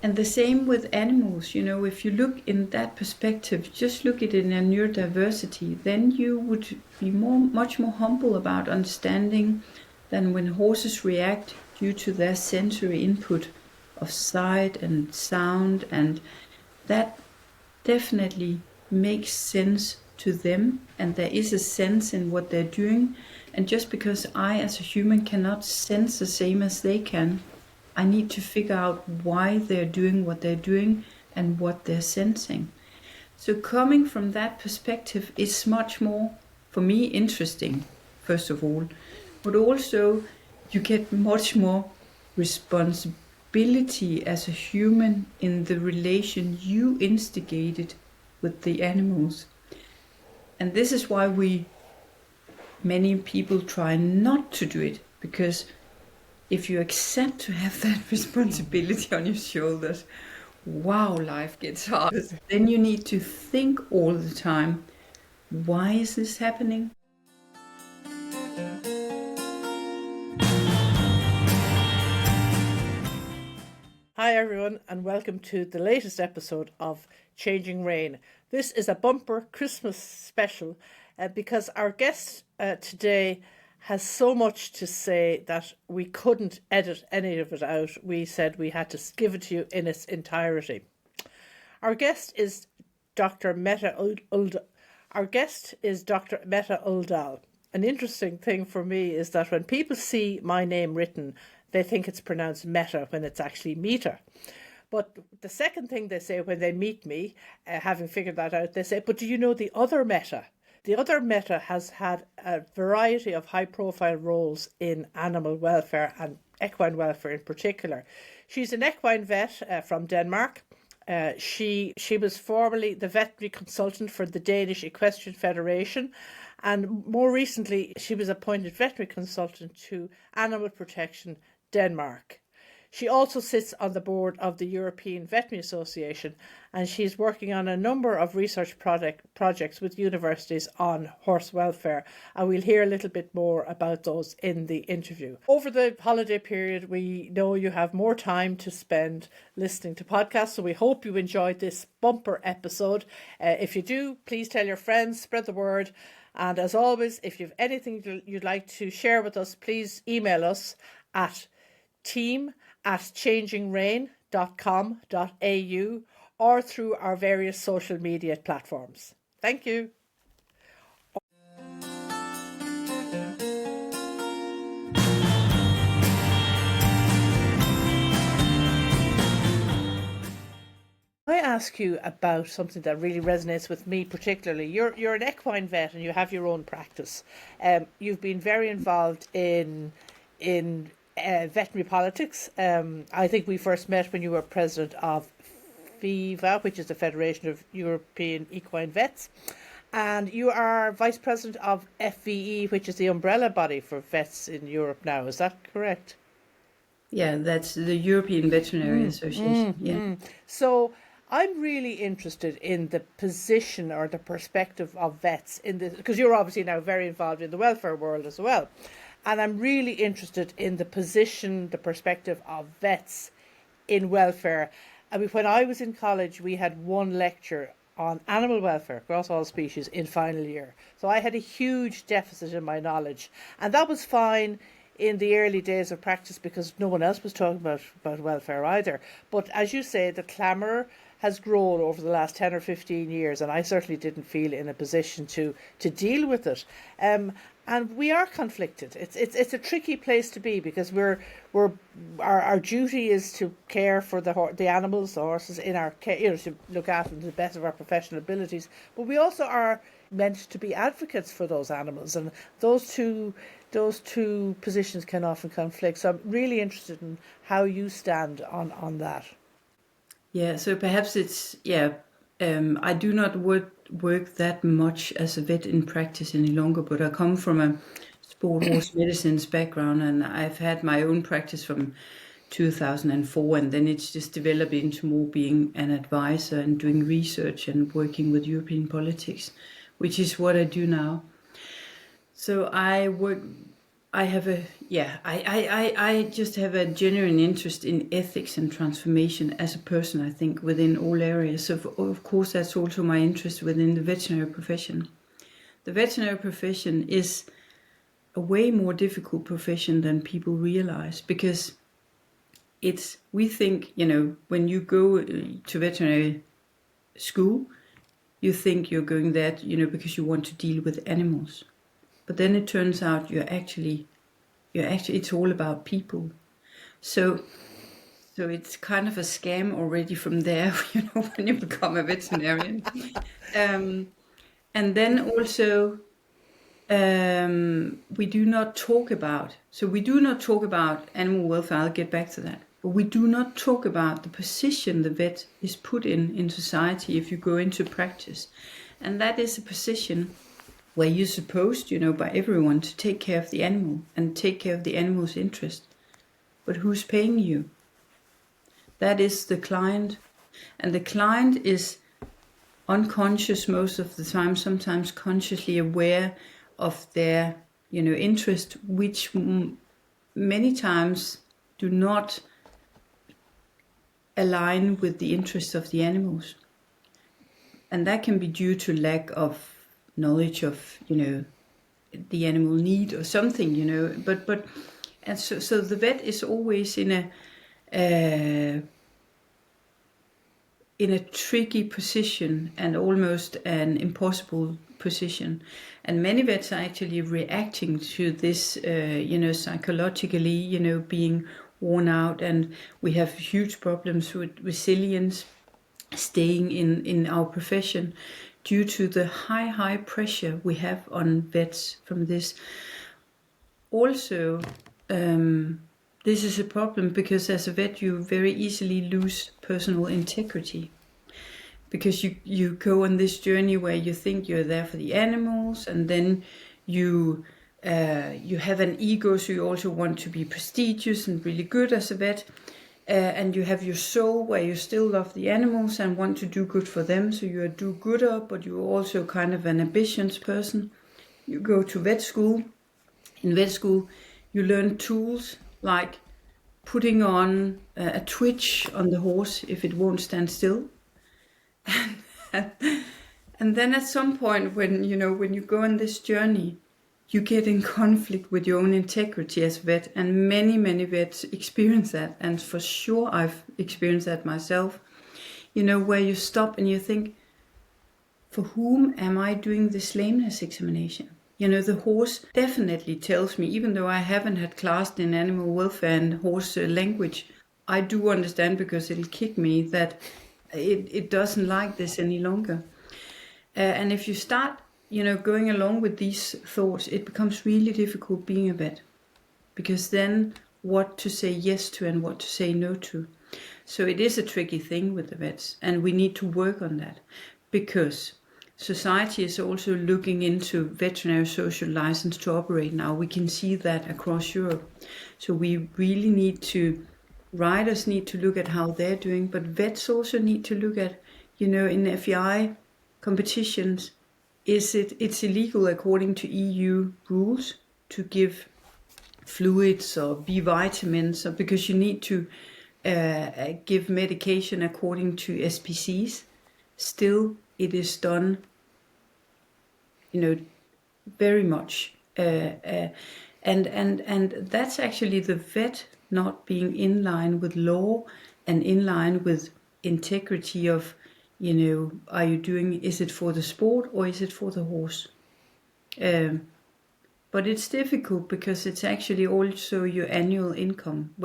And the same with animals, if you look in that perspective, just look at it in a neurodiversity, then you would be much more humble about understanding than when horses react due to their sensory input of sight and sound, and that definitely makes sense to them, and there is a sense in what they're doing. And just because I as a human cannot sense the same as they can, I need to figure out why they're doing what they're doing and what they're sensing. So coming from that perspective is much more, for me, interesting, first of all, but also you get much more responsibility as a human in the relation you instigated with the animals. And this is why many people try not to do it, because if you accept to have that responsibility on your shoulders, wow, life gets hard. Then you need to think all the time, why is this happening? Hi everyone, and welcome to the latest episode of Changing Rein. This is a bumper Christmas special because our guest today has so much to say that we couldn't edit any of it out. We said we had to give it to you in its entirety. Our guest is Dr. Mette Uldahl. An interesting thing for me is that when people see my name written, they think it's pronounced Meta when it's actually Meta. But the second thing they say when they meet me, having figured that out, they say, but do you know the other Meta? The other Mette has had a variety of high-profile roles in animal welfare and equine welfare in particular. She's an equine vet from Denmark. She was formerly the veterinary consultant for the Danish Equestrian Federation, and more recently she was appointed veterinary consultant to Animal Protection Denmark. She also sits on the board of the European Veterinary Association, and she's working on a number of research projects with universities on horse welfare, and we'll hear a little bit more about those in the interview. Over the holiday period, we know you have more time to spend listening to podcasts, so we hope you enjoyed this bumper episode. If you do, please tell your friends, spread the word, and as always, if you have anything you'd like to share with us, please email us at team@changingrein.com.au or through our various social media platforms. Thank you. I ask you about something that really resonates with me particularly. You're an equine vet and you have your own practice. You've been very involved in veterinary politics. I think we first met when you were president of FEVA, which is the Federation of European Equine Vets, and you are vice president of FVE, which is the umbrella body for vets in Europe now. Is that correct? Yeah, that's the European Veterinary Association. So I'm really interested in the position or the perspective of vets in this, because you're obviously now very involved in the welfare world as well. And I'm really interested in the position, the perspective of vets in welfare. I mean, when I was in college, we had one lecture on animal welfare across all species in final year. So I had a huge deficit in my knowledge. And that was fine in the early days of practice because no one else was talking about welfare either. But as you say, the clamour has grown over the last 10 or 15 years, and I certainly didn't feel in a position to deal with it. And we are conflicted. It's a tricky place to be because our duty is to care for the animals, the horses in our care, to look after them to the best of our professional abilities. But we also are meant to be advocates for those animals, and those two positions can often conflict. So I'm really interested in how you stand on that. Yeah, so perhaps it's, I do not work that much as a vet in practice any longer, but I come from a sport horse medicine's background, and I've had my own practice from 2004, and then it's just developed into more being an advisor and doing research and working with European politics, which is what I do now. So I work I have I just have a genuine interest in ethics and transformation as a person, I think, within all areas. Of course, that's also my interest within the veterinary profession. The veterinary profession is a way more difficult profession than people realize, because we think, when you go to veterinary school, you think you're going there, because you want to deal with animals. But then it turns out you're actually it's all about people. So it's kind of a scam already from there, when you become a veterinarian. And then also, we do not talk about animal welfare. I'll get back to that. But we do not talk about the position the vet is put in society if you go into practice. And that is a position where you're supposed, by everyone, to take care of the animal and take care of the animal's interest. But who's paying you? That is the client. And the client is unconscious most of the time, sometimes consciously aware of their, interest, which many times do not align with the interests of the animals. And that can be due to lack of knowledge of, the animal need or something, but and so the vet is always in a tricky position and almost an impossible position. And many vets are actually reacting to this, psychologically, being worn out, and we have huge problems with resilience, staying in our profession, due to the high pressure we have on vets from this. Also, this is a problem because as a vet you very easily lose personal integrity, because you go on this journey where you think you're there for the animals, and then you have an ego, so you also want to be prestigious and really good as a vet. And you have your soul where you still love the animals and want to do good for them. So you're a do-gooder, but you're also kind of an ambitious person. You go to vet school. In vet school, you learn tools like putting on a twitch on the horse if it won't stand still. And then at some point when you go on this journey, you get in conflict with your own integrity as a vet, and many vets experience that, and for sure I've experienced that myself, where you stop and you think, for whom am I doing this lameness examination? The horse definitely tells me, even though I haven't had class in animal welfare and horse language, I do understand, because it'll kick me, that it doesn't like this any longer. And if you start going along with these thoughts, it becomes really difficult being a vet, because then what to say yes to and what to say no to. So it is a tricky thing with the vets, and we need to work on that, because society is also looking into veterinary social license to operate now. We can see that across Europe. So we really riders need to look at how they're doing, but vets also need to look at, in FEI competitions, it's illegal according to EU rules to give fluids or B vitamins, or because you need to give medication according to SPCs. Still, it is done, very much, and that's actually the vet not being in line with law and in line with integrity of, is it for the sport or is it for the horse? But it's difficult because it's actually also your annual income,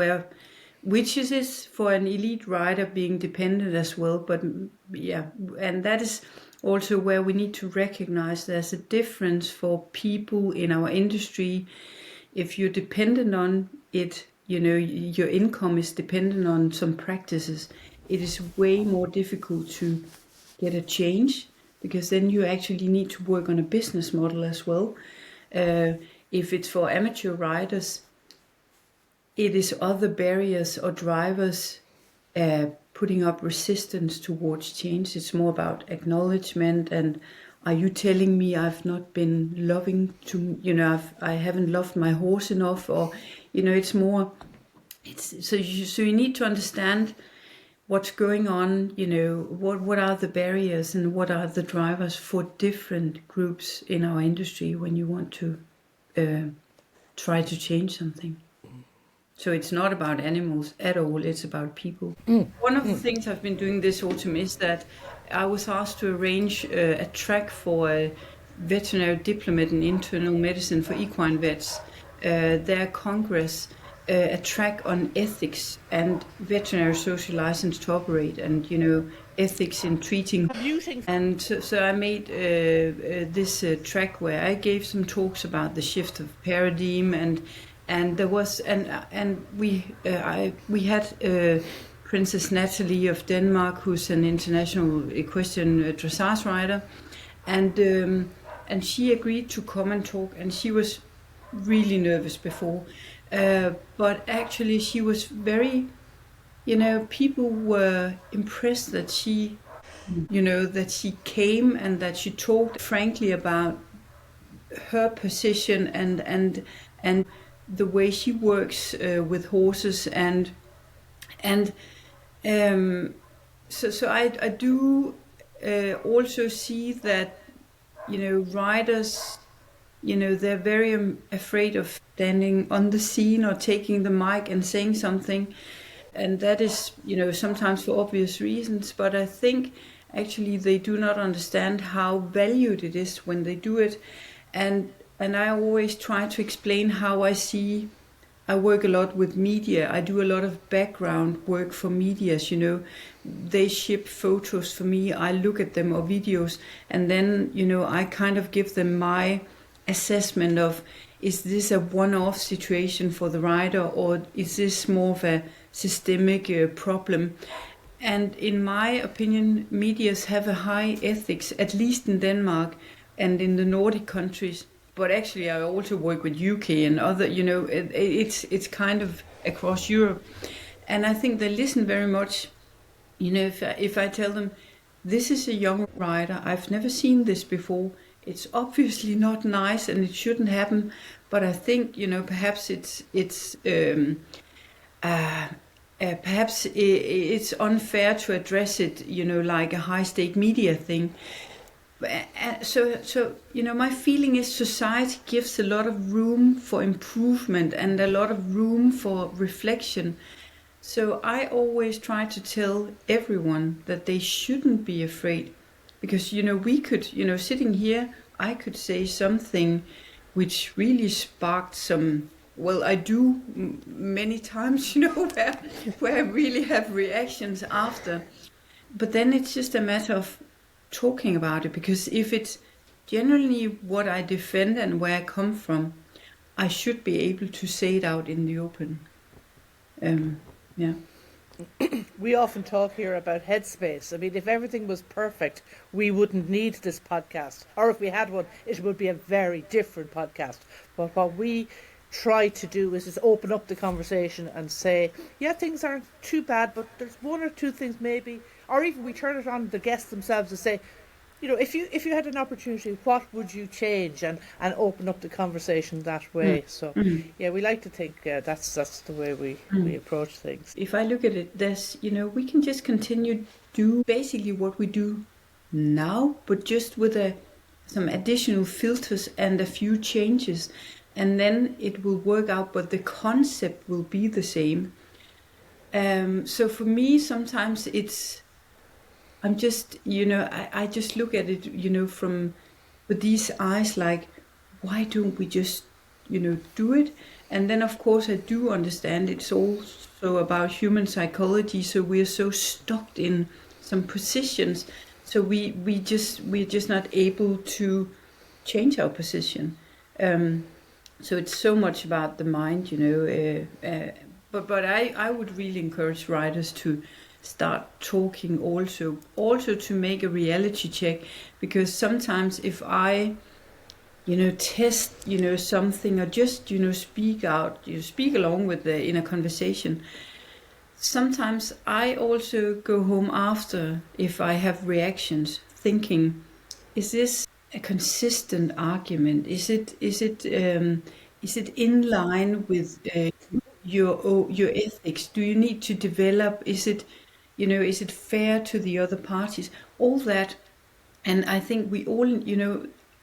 which is for an elite rider being dependent as well. But yeah, and that is also where we need to recognize there's a difference for people in our industry. If you're dependent on it, your income is dependent on some practices, it is way more difficult to get a change, because then you actually need to work on a business model as well. If it's for amateur riders, it is other barriers or drivers putting up resistance towards change. It's more about acknowledgement and are you telling me I've not been loving to, I haven't loved my horse enough, or, it's more, so you need to understand what's going on, what are the barriers and what are the drivers for different groups in our industry when you want to try to change something. So it's not about animals at all, it's about people. One of the things I've been doing this autumn is that I was asked to arrange a track for a veterinary diplomate in internal medicine for equine vets, their congress, a track on ethics and veterinary social license to operate, and ethics in treating. And so I made this track where I gave some talks about the shift of paradigm, and there was and we had Princess Natalie of Denmark, who's an international equestrian dressage rider, and she agreed to come and talk, and she was really nervous before. But actually she was very, people were impressed that she, that she came and that she talked frankly about her position and the way she works with horses, so I do also see that, riders, they're very afraid of standing on the scene or taking the mic and saying something. And that is, sometimes for obvious reasons. But I think actually they do not understand how valued it is when they do it. And I always try to explain how I work a lot with media. I do a lot of background work for medias, They ship photos for me. I look at them or videos. And then, I kind of give them my assessment of, is this a one-off situation for the rider, or is this more of a systemic problem? And in my opinion, medias have a high ethics, at least in Denmark and in the Nordic countries. But actually, I also work with UK and other, it's kind of across Europe. And I think they listen very much, if I tell them, this is a young rider, I've never seen this before. It's obviously not nice and it shouldn't happen, but I think, perhaps perhaps it's unfair to address it, like a high-stake media thing. So my feeling is society gives a lot of room for improvement and a lot of room for reflection. So I always try to tell everyone that they shouldn't be afraid, because, we could, sitting here, I could say something which really sparked some, well, I do many times, where I really have reactions after. But then it's just a matter of talking about it, because if it's generally what I defend and where I come from, I should be able to say it out in the open. Yeah. We often talk here about headspace. I mean, if everything was perfect, we wouldn't need this podcast. Or if we had one, it would be a very different podcast. But what we try to do is just open up the conversation and say, yeah, things aren't too bad, but there's one or two things maybe. Or even we turn it on the guests themselves and say, if you had an opportunity, what would you change, and open up the conversation that way. So yeah, we like to think that's the way we approach things. If I look at it, there's we can just continue do basically what we do now, but just with some additional filters and a few changes, and then it will work out, but the concept will be the same. So for me, sometimes I'm just, I just look at it, from with these eyes, like, why don't we just, do it? And then, of course, I do understand it's also about human psychology. So we're so stuck in some positions. So we're just not able to change our position. So it's so much about the mind, but I would really encourage riders to start talking also to make a reality check, because sometimes if I test something, or just speak out, speak along with in a conversation, sometimes I also go home after, if I have reactions, thinking, is this a consistent argument? Is it in line with your ethics? Do you need to develop? Is it fair to the other parties? All that. And I think we all,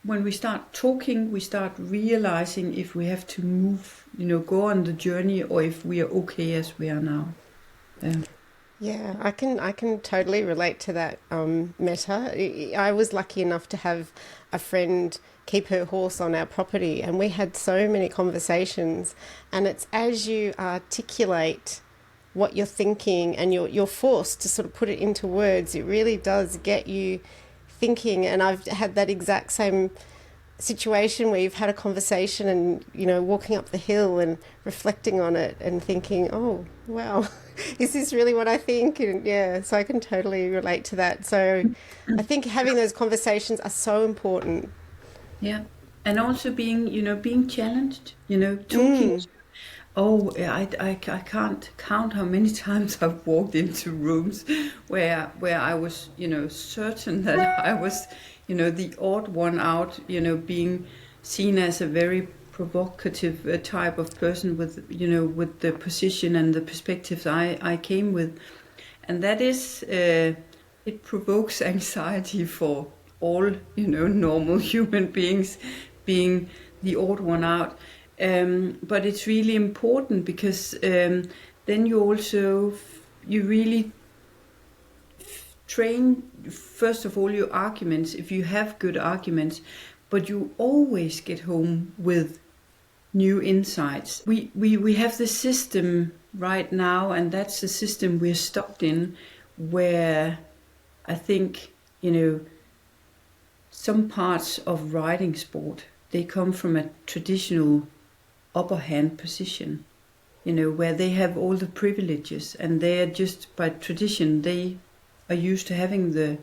when we start talking, we start realizing if we have to move, go on the journey, or if we are okay as we are now. Yeah, I can totally relate to that, Mette. I was lucky enough to have a friend keep her horse on our property, and we had so many conversations. And it's as you articulate what you're thinking and you're forced to sort of put it into words, it really does get you thinking. And I've had that exact same situation where you've had a conversation and, walking up the hill and reflecting on it and thinking, oh, wow, is this really what I think? And yeah, so I can totally relate to that. So I think having those conversations are so important. Yeah. And also being challenged, talking. Oh, I can't count how many times I've walked into rooms where I was, certain that I was, the odd one out, being seen as a very provocative type of person with, with the position and the perspectives I came with. And that is, it provokes anxiety for all, normal human beings, being the odd one out. But it's really important because then you really train, first of all, your arguments, if you have good arguments, but you always get home with new insights. We have this system right now, and that's the system we're stuck in, where I think, some parts of riding sport, they come from a traditional upper hand position, where they have all the privileges, and they are just by tradition, they are used to having the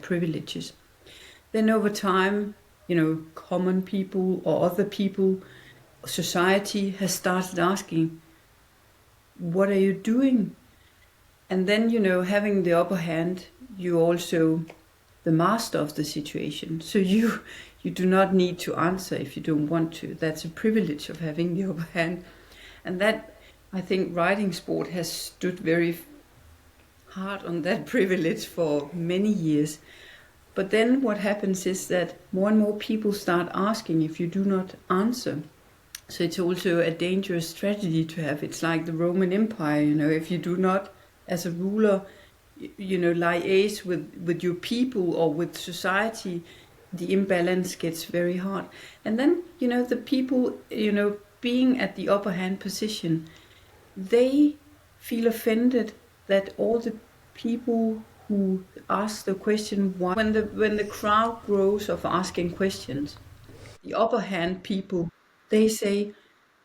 privileges. Then over time, common people or other people, society has started asking, what are you doing? And then, having the upper hand, you also the master of the situation. So you do not need to answer if you don't want to. That's a privilege of having the upper hand. And that, I think, riding sport has stood very hard on that privilege for many years. But then what happens is that more and more people start asking if you do not answer. So it's also a dangerous strategy to have. It's like the Roman Empire, if you do not, as a ruler, liaise with your people or with society, the imbalance gets very hard. And then, the people, being at the upper hand position, they feel offended that all the people who ask the question why, when the crowd grows of asking questions, the upper hand people, they say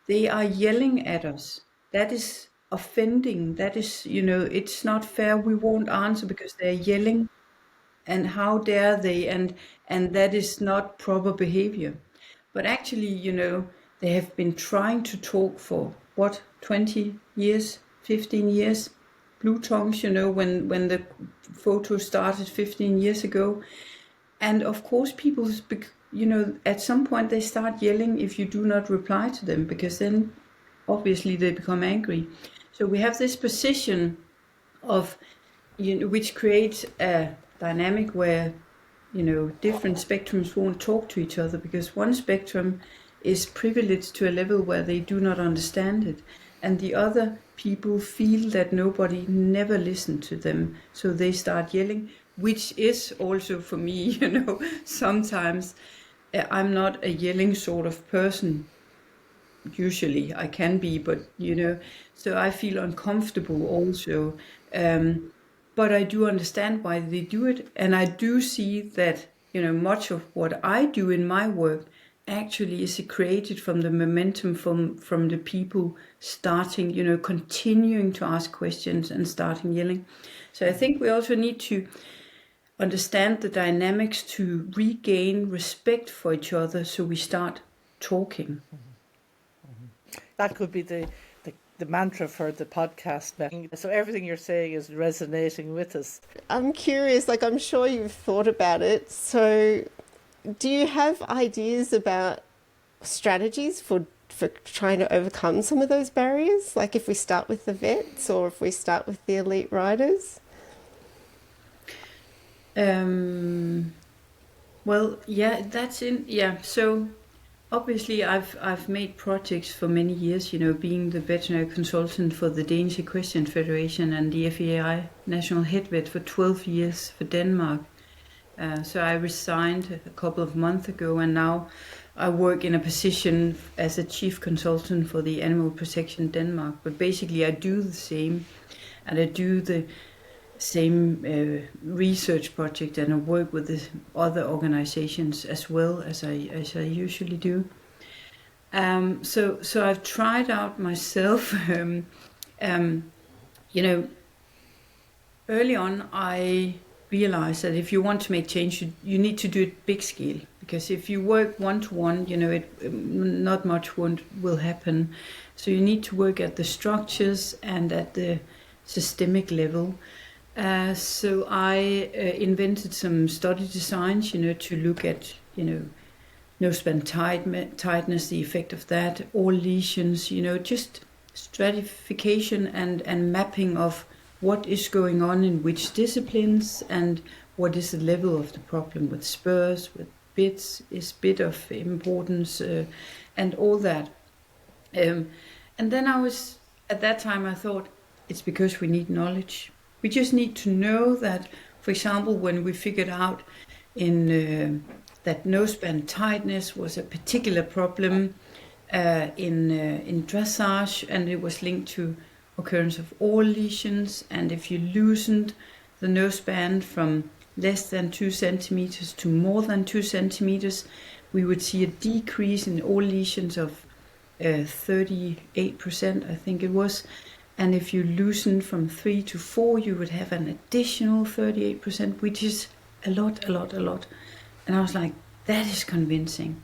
they are yelling at us. That is offending. That is, it's not fair. We won't answer because they're yelling, and how dare they? And that is not proper behavior. But actually, they have been trying to talk for 20 years, 15 years, blue tongues, when the photo started 15 years ago. And of course, people, at some point they start yelling if you do not reply to them, because then obviously they become angry. So we have this position of, which creates a dynamic where, different spectrums won't talk to each other, because one spectrum is privileged to a level where they do not understand it. And the other people feel that nobody never listened to them. So they start yelling, which is also for me, sometimes I'm not a yelling sort of person. Usually I can be, but, so I feel uncomfortable also. But I do understand why they do it. And I do see that, much of what I do in my work actually is created from the momentum from the people starting, continuing to ask questions and starting yelling. So I think we also need to understand the dynamics to regain respect for each other, so we start talking. That could be the mantra for the podcast. So everything you're saying is resonating with us. I'm curious, I'm sure you've thought about it. So do you have ideas about strategies for trying to overcome some of those barriers? Like if we start with the vets or if we start with the elite riders? Well, yeah, so obviously I've made projects for many years, being the veterinary consultant for the Danish Equestrian Federation and the FEI National Head Vet for 12 years for Denmark. So I resigned a couple of months ago, and now I work in a position as a chief consultant for the Animal Protection Denmark. But basically I do the same, and I do the same research project, and I work with the other organizations as well as I usually do. So I've tried out myself. Early on I realized that if you want to make change, you need to do it big scale, because if you work one-to-one, not much will happen. So you need to work at the structures and at the systemic level. So I invented some study designs, to look at, noseband tightness, the effect of that, all lesions, just stratification and mapping of what is going on in which disciplines and what is the level of the problem with spurs, with bits, is bit of importance, and all that. And then at that time I thought, it's because we need knowledge. We just need to know that, for example, when we figured out that noseband tightness was a particular problem in dressage, and it was linked to occurrence of all lesions, and if you loosened the noseband from less than 2 centimeters to more than 2 centimeters, we would see a decrease in all lesions of 38%, I think it was. And if you loosened from 3 to 4, you would have an additional 38%, which is a lot. And I was like, that is convincing.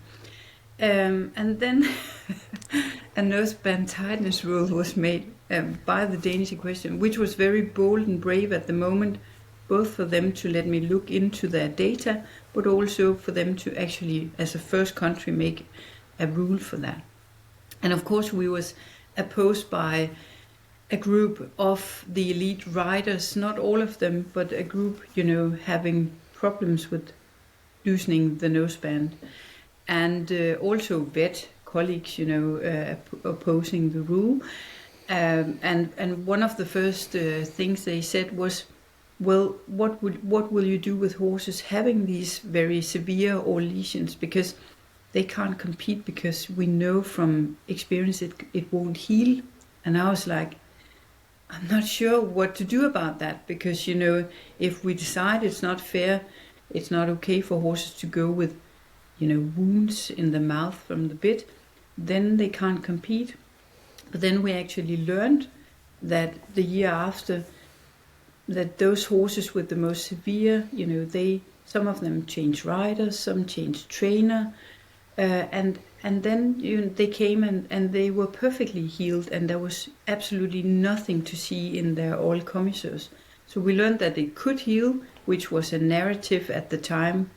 And then a noseband tightness rule was made by the Danish Equestrian, which was very bold and brave at the moment, both for them to let me look into their data, but also for them to actually, as a first country, make a rule for that. And of course, we was opposed by a group of the elite riders, not all of them, but a group, having problems with loosening the noseband. And also vet colleagues, opposing the rule. And one of the first things they said was, well, what will you do with horses having these very severe or lesions? Because they can't compete, because we know from experience it won't heal. And I was like, I'm not sure what to do about that, because, if we decide it's not fair, it's not okay for horses to go with, wounds in the mouth from the bit, then they can't compete. But then we actually learned that the year after, that those horses with the most severe, some of them changed riders, some changed trainer, and then they came and they were perfectly healed, and there was absolutely nothing to see in their all commissars. So we learned that it could heal, which was a narrative at the time,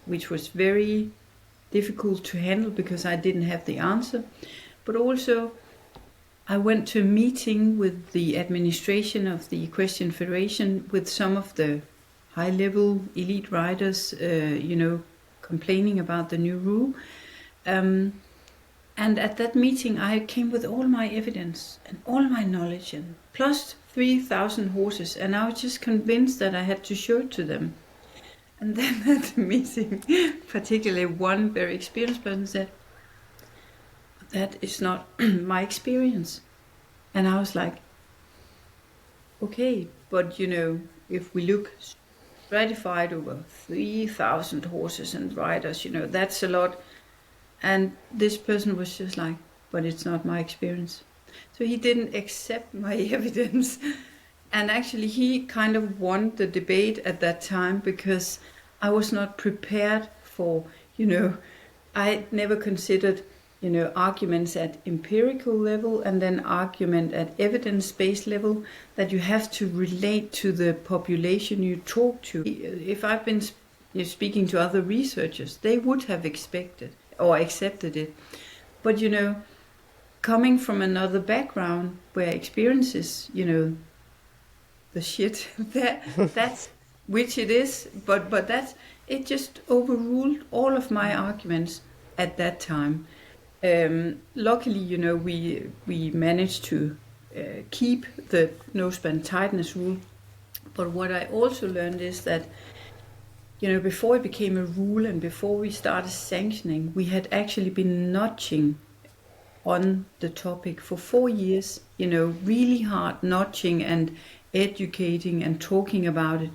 which was very difficult to handle because I didn't have the answer. But also, I went to a meeting with the administration of the Equestrian Federation with some of the high-level elite riders, complaining about the new rule. And at that meeting, I came with all my evidence and all my knowledge, and plus 3,000 horses, and I was just convinced that I had to show it to them. And then at the meeting, particularly one very experienced person said, that is not my experience. And I was like, okay, but if we look stratified over 3,000 horses and riders, that's a lot. And this person was just like, but it's not my experience. So he didn't accept my evidence. And actually he kind of won the debate at that time, because I was not prepared for, I never considered, arguments at empirical level and then argument at evidence-based level, that you have to relate to the population you talk to. If I've been you're speaking to other researchers, they would have expected or accepted it. But, coming from another background where experience is, the shit, that's, which it is, but it just overruled all of my arguments at that time. Luckily, we managed to keep the noseband tightness rule. But what I also learned is that, before it became a rule and before we started sanctioning, we had actually been notching on the topic for 4 years, really hard notching and educating and talking about it.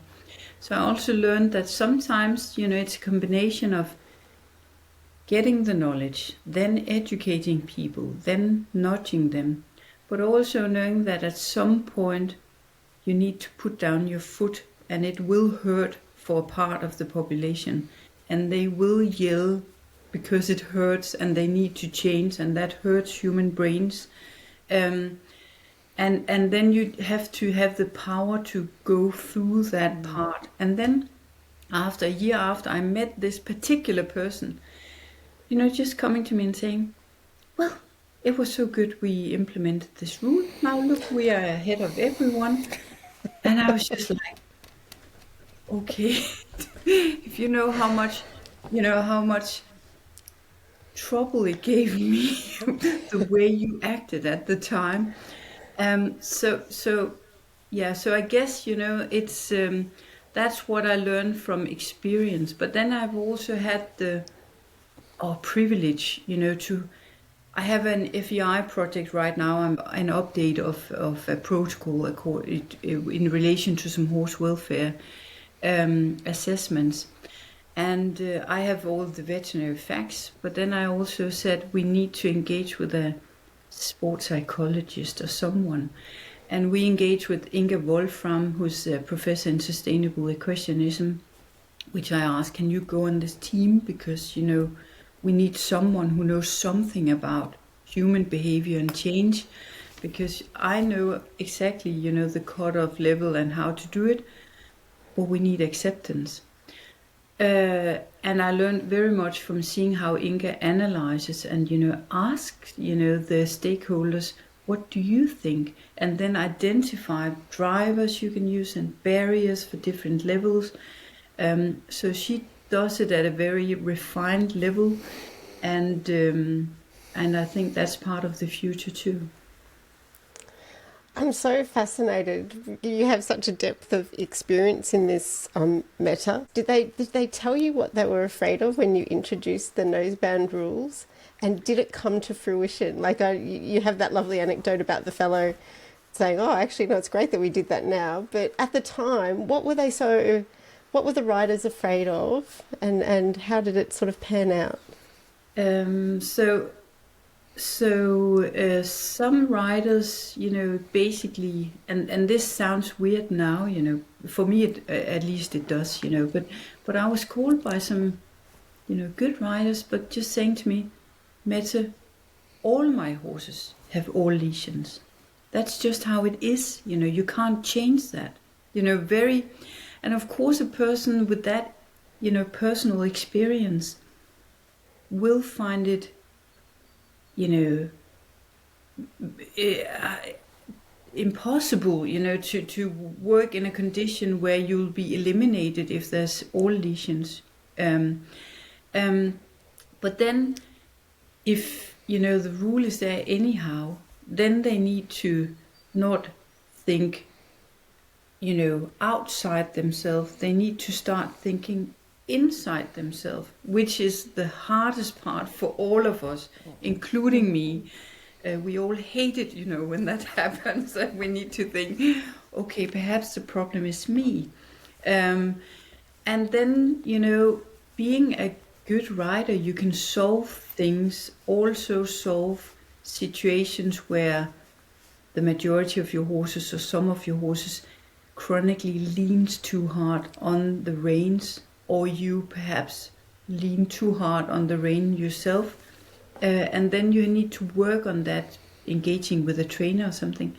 So I also learned that sometimes, it's a combination of getting the knowledge, then educating people, then nudging them, but also knowing that at some point you need to put down your foot, and it will hurt for a part of the population, and they will yell because it hurts and they need to change, and that hurts human brains. And then you have to have the power to go through that part. And then a year after I met this particular person, just coming to me and saying, well, it was so good we implemented this rule. Now look, we are ahead of everyone. And I was just like, okay, if you know how much trouble it gave me, the way you acted at the time. So I guess, it's, that's what I learned from experience. But then I've also had the privilege, I have an FEI project right now. I'm an update of a protocol in relation to some horse welfare assessments. And I have all the veterinary facts, but then I also said we need to engage with a sports psychologist or someone. And we engaged with Inga Wolfram, who's a professor in sustainable equestrianism, which I asked, can you go on this team? Because, we need someone who knows something about human behavior and change, because I know exactly, the cutoff level and how to do it, but we need acceptance. And I learned very much from seeing how Inga analyzes and, asks, the stakeholders, what do you think? And then identify drivers you can use and barriers for different levels. So she does it at a very refined level. And I think that's part of the future too. I'm so fascinated. You have such a depth of experience in this, Mette. Did they tell you what they were afraid of when you introduced the noseband rules? And did it come to fruition? Like you have that lovely anecdote about the fellow saying, "Oh, actually, no, it's great that we did that now." But at the time, what were the riders afraid of, and how did it sort of pan out? So some riders, basically, and this sounds weird now, for me at least it does, but I was called by some, good riders, but just saying to me, Mette, all my horses have all lesions. That's just how it is, you can't change that, and of course a person with that, personal experience will find it, impossible, to work in a condition where you'll be eliminated if there's all lesions. But then if, the rule is there anyhow, then they need to not think, outside themselves. They need to start thinking inside themselves, which is the hardest part for all of us, including me. We all hate it, when that happens, and we need to think, okay, perhaps the problem is me. And then, being a good rider, you can solve things, also solve situations where the majority of your horses or some of your horses chronically leans too hard on the reins, or you perhaps lean too hard on the rein yourself. And then you need to work on that, engaging with a trainer or something.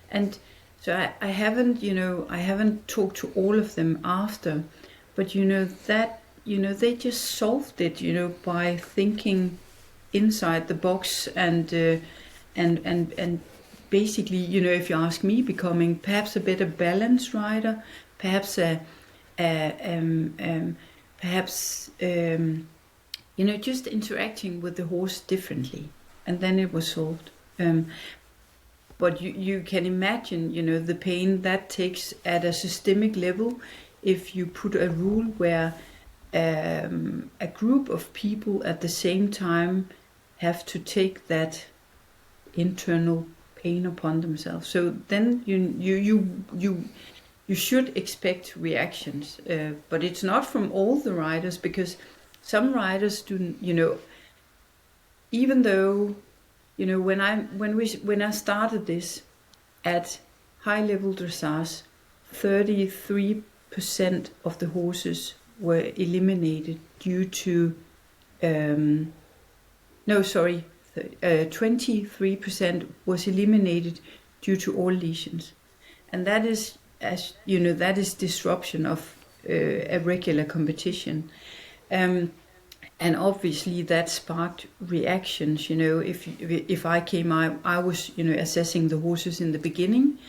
And so I haven't talked to all of them after, But they just solved it, by thinking inside the box and basically, if you ask me, becoming perhaps a better balance rider, perhaps just interacting with the horse differently, and then it was solved. But you can imagine, the pain that takes at a systemic level if you put a rule where a group of people at the same time have to take that internal pain upon themselves. So then you should expect reactions, but it's not from all the riders, because some riders do, even though, when I started this at high level dressage, 33% of the horses were eliminated due to 23% was eliminated due to all lesions, and that is, as you know, that is disruption of a regular competition, and obviously that sparked reactions. If I came, I was assessing the horses in the beginning,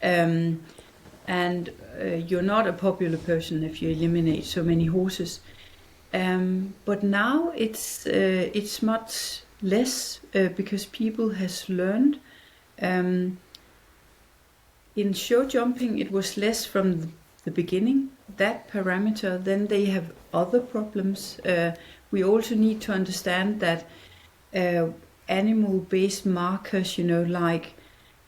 and you're not a popular person if you eliminate so many horses. But now it's much less because people has learned. In show jumping, it was less from the beginning, that parameter. Then they have other problems. We also need to understand that animal-based markers, like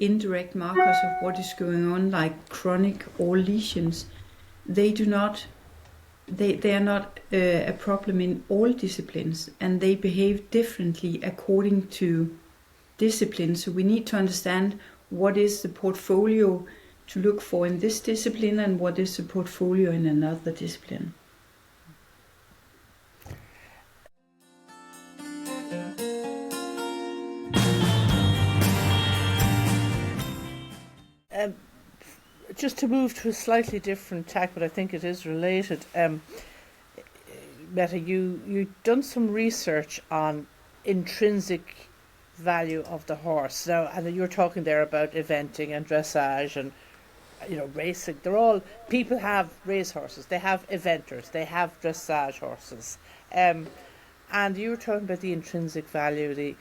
indirect markers of what is going on, like chronic or lesions, they are not a problem in all disciplines, and they behave differently according to discipline. So we need to understand what is the portfolio to look for in this discipline and what is the portfolio in another discipline. Just to move to a slightly different tack, but I think it is related. Mette, you've done some research on intrinsic value of the horse. Now, and you're talking there about eventing and dressage and racing. People have race horses, they have eventers, they have dressage horses. And you were talking about the intrinsic value, the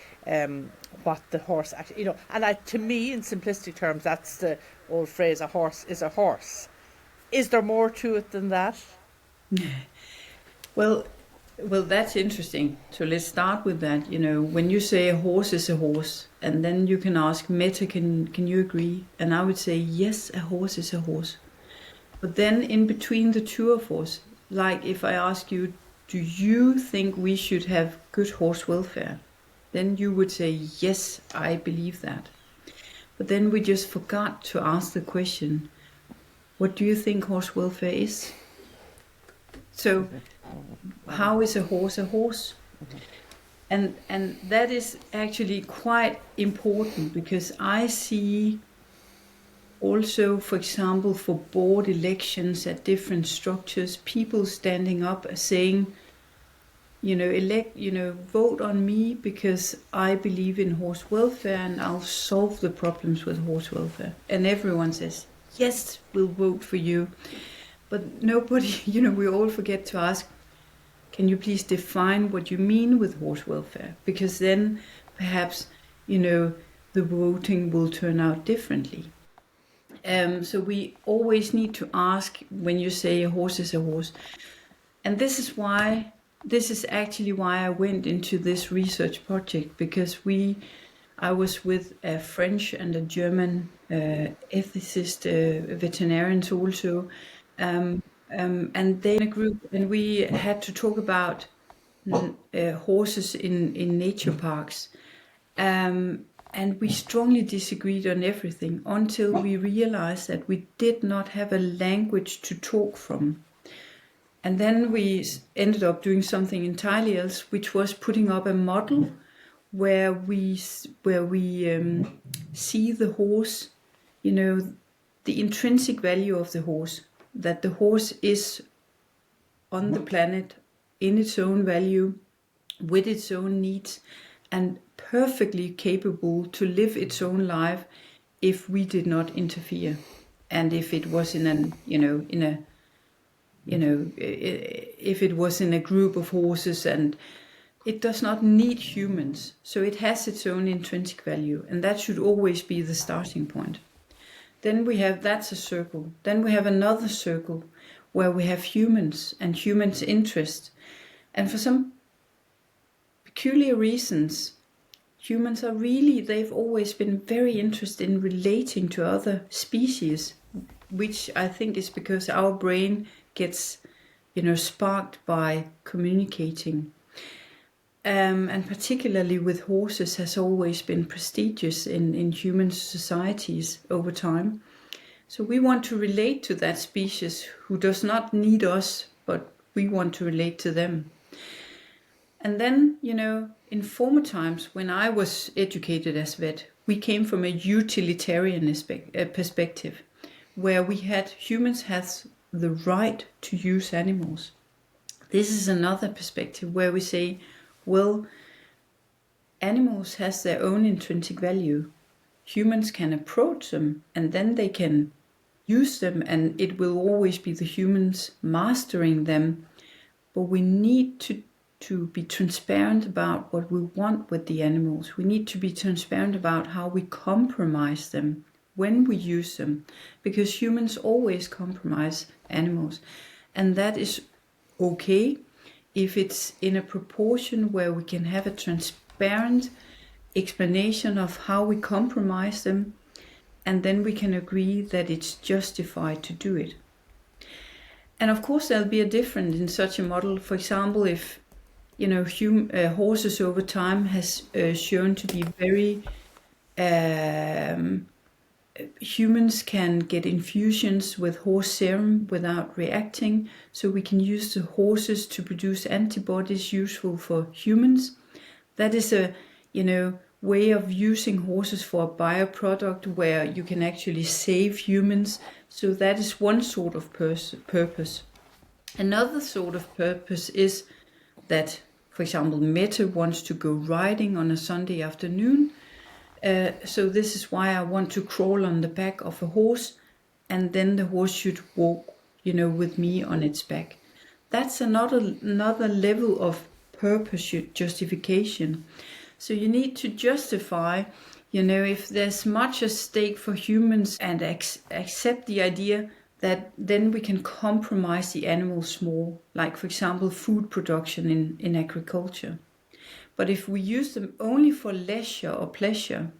what the horse actually, and to me, in simplistic terms, that's the old phrase: a horse is a horse. Is there more to it than that? Well, that's interesting. So let's start with that. When you say a horse is a horse, and then you can ask Mette, can you agree? And I would say yes, a horse is a horse. But then in between the two of us, like if I ask you, do you think we should have good horse welfare? Then you would say, yes, I believe that. But then we just forgot to ask the question, what do you think horse welfare is? So how is a horse a horse? And that is actually quite important, because I see also, for example, for board elections at different structures, people standing up saying, vote on me because I believe in horse welfare and I'll solve the problems with horse welfare. And everyone says, yes, we'll vote for you. But nobody, we all forget to ask, can you please define what you mean with horse welfare? Because then perhaps, the voting will turn out differently. So we always need to ask when you say a horse is a horse. And this is actually why I went into this research project, because I was with a French and a German ethicist, veterinarians also, and they in a group, and we had to talk about horses in nature parks. And we strongly disagreed on everything until we realized that we did not have a language to talk from. And then we ended up doing something entirely else, which was putting up a model where we see the horse, the intrinsic value of the horse, that the horse is on the planet in its own value, with its own needs, and perfectly capable to live its own life if we did not interfere, and if it was if it was in a group of horses, and it does not need humans, so it has its own intrinsic value, and that should always be the starting point. Then that's a circle. Then we have another circle where we have humans and humans' interest, and for some peculiar reasons, humans they've always been very interested in relating to other species, which I think is because our brain gets, sparked by communicating. And particularly with horses has always been prestigious in human societies over time. So we want to relate to that species who does not need us, but we want to relate to them. And then, in former times when I was educated as vet, we came from a utilitarian perspective, where humans have the right to use animals. This is another perspective where we say, well, animals has their own intrinsic value. Humans can approach them and then they can use them, and it will always be the humans mastering them. But we need to be transparent about what we want with the animals. We need to be transparent about how we compromise them when we use them, because humans always compromise animals, and that is okay if it's in a proportion where we can have a transparent explanation of how we compromise them, and then we can agree that it's justified to do it. And of course there'll be a difference in such a model. For example, if horses over time has shown to be very humans can get infusions with horse serum without reacting, so we can use the horses to produce antibodies useful for humans. That is a way of using horses for a bioproduct where you can actually save humans. So that is one sort of purpose. Another sort of purpose is that, for example, Mette wants to go riding on a Sunday afternoon. So this is why I want to crawl on the back of a horse, and then the horse should walk, with me on its back. That's another level of purpose justification. So you need to justify, if there's much at stake for humans, and accept the idea that then we can compromise the animals more, like, for example, food production in agriculture. But if we use them only for leisure or pleasure,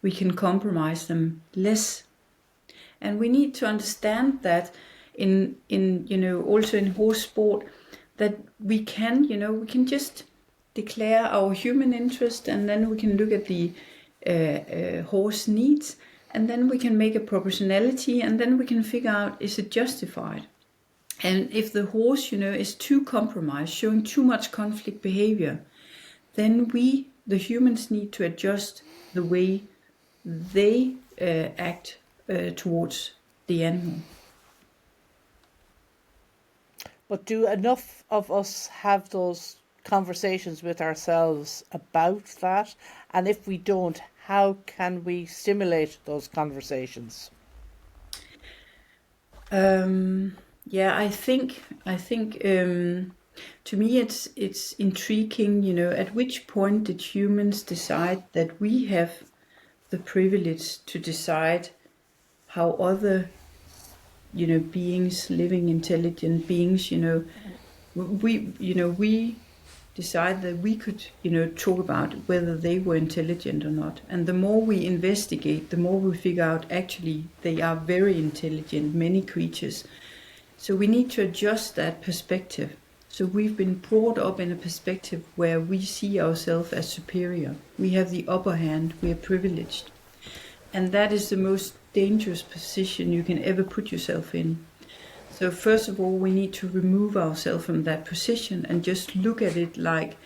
we can compromise them less. And we need to understand that in also in horse sport, that we can just declare our human interest, and then we can look at the horse needs, and then we can make a proportionality, and then we can figure out, is it justified? And if the horse, is too compromised, showing too much conflict behavior, then we, the humans, need to adjust the way they act towards the animal. But do enough of us have those conversations with ourselves about that? And if we don't, how can we stimulate those conversations? I think to me it's intriguing, at which point did humans decide that we have the privilege to decide how other beings, living intelligent beings, we decide that we could talk about whether they were intelligent or not. And the more we investigate, the more we figure out actually they are very intelligent, many creatures. So we need to adjust that perspective. So we've been brought up in a perspective where we see ourselves as superior. We have the upper hand, we are privileged. And that is the most dangerous position you can ever put yourself in. So first of all, we need to remove ourselves from that position and just look at it like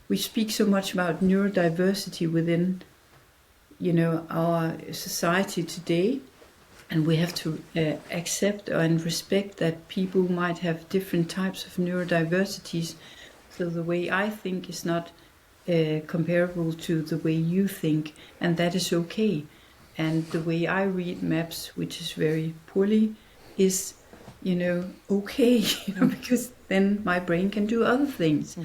we speak so much about neurodiversity within, our society today. And we have to accept and respect that people might have different types of neurodiversities. So the way I think is not comparable to the way you think, and that is okay. And the way I read maps, which is very poorly, is, okay, because then my brain can do other things.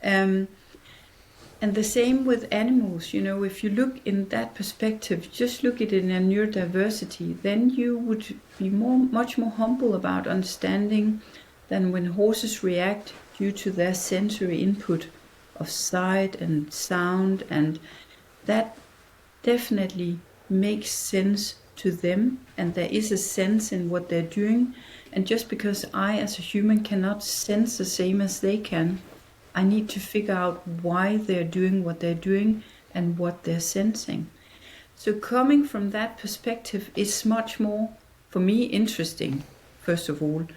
And the same with animals, if you look in that perspective, just look at it in a neurodiversity, then you would be much more humble about understanding than when horses react due to their sensory input of sight and sound, and that definitely makes sense to them, and there is a sense in what they're doing. And just because I as a human cannot sense the same as they can, I need to figure out why they're doing what they're doing and what they're sensing. So coming from that perspective is much more, for me, interesting, first of all,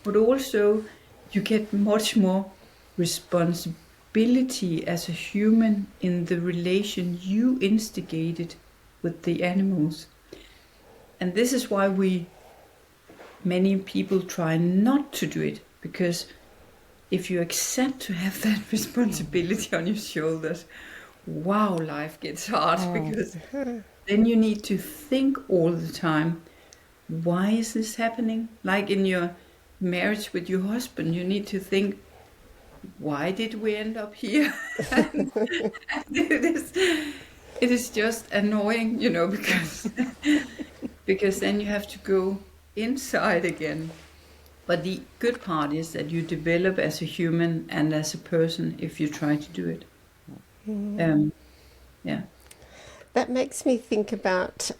but also you get much more responsibility as a human in the relation you instigated with the animals. And this is why many people try not to do it, because if you accept to have that responsibility on your shoulders, wow, life gets hard, because then you need to think all the time, why is this happening? Like in your marriage with your husband, you need to think, why did we end up here? It is just annoying, because then you have to go inside again. But the good part is that you develop as a human and as a person if you try to do it. Yeah. That makes me think about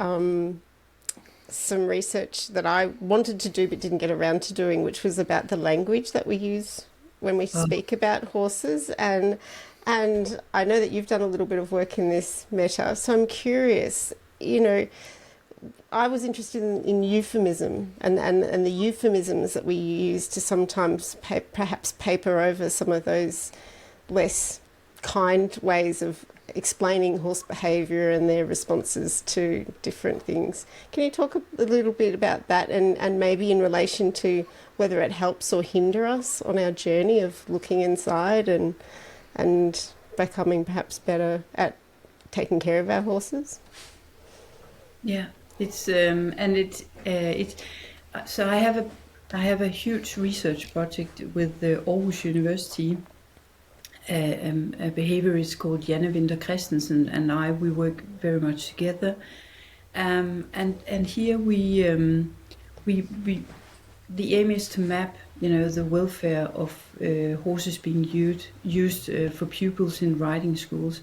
some research that I wanted to do but didn't get around to doing, which was about the language that we use when we speak about horses. And I know that you've done a little bit of work in this, Mette, so I'm curious, I was interested in euphemism and the euphemisms that we use to sometimes perhaps paper over some of those less kind ways of explaining horse behaviour and their responses to different things. Can you talk a little bit about that and maybe in relation to whether it helps or hinder us on our journey of looking inside and becoming perhaps better at taking care of our horses? Yeah. It's so I have a huge research project with the Aarhus University. A behaviorist called Janne Christensen and we work very much together. And here we the aim is to map the welfare of horses being used for pupils in riding schools.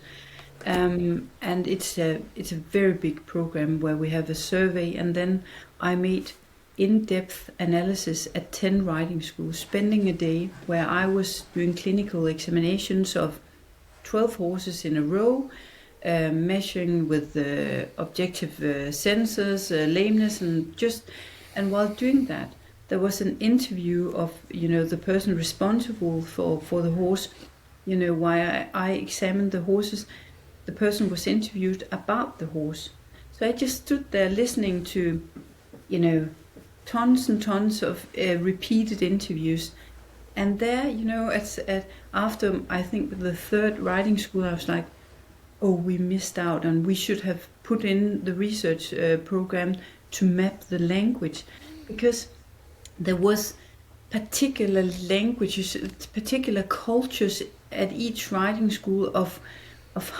And it's a very big program where we have a survey, and then I made in-depth analysis at 10 riding schools, spending a day where I was doing clinical examinations of 12 horses in a row, measuring with objective sensors, lameness, and while doing that, there was an interview of the person responsible for the horse. Why I examined the horses. The person was interviewed about the horse. So I just stood there listening to, tons and tons of repeated interviews. And there, after I think the third riding school, I was like, oh, we missed out, and we should have put in the research program to map the language, because there was particular languages, particular cultures at each riding school of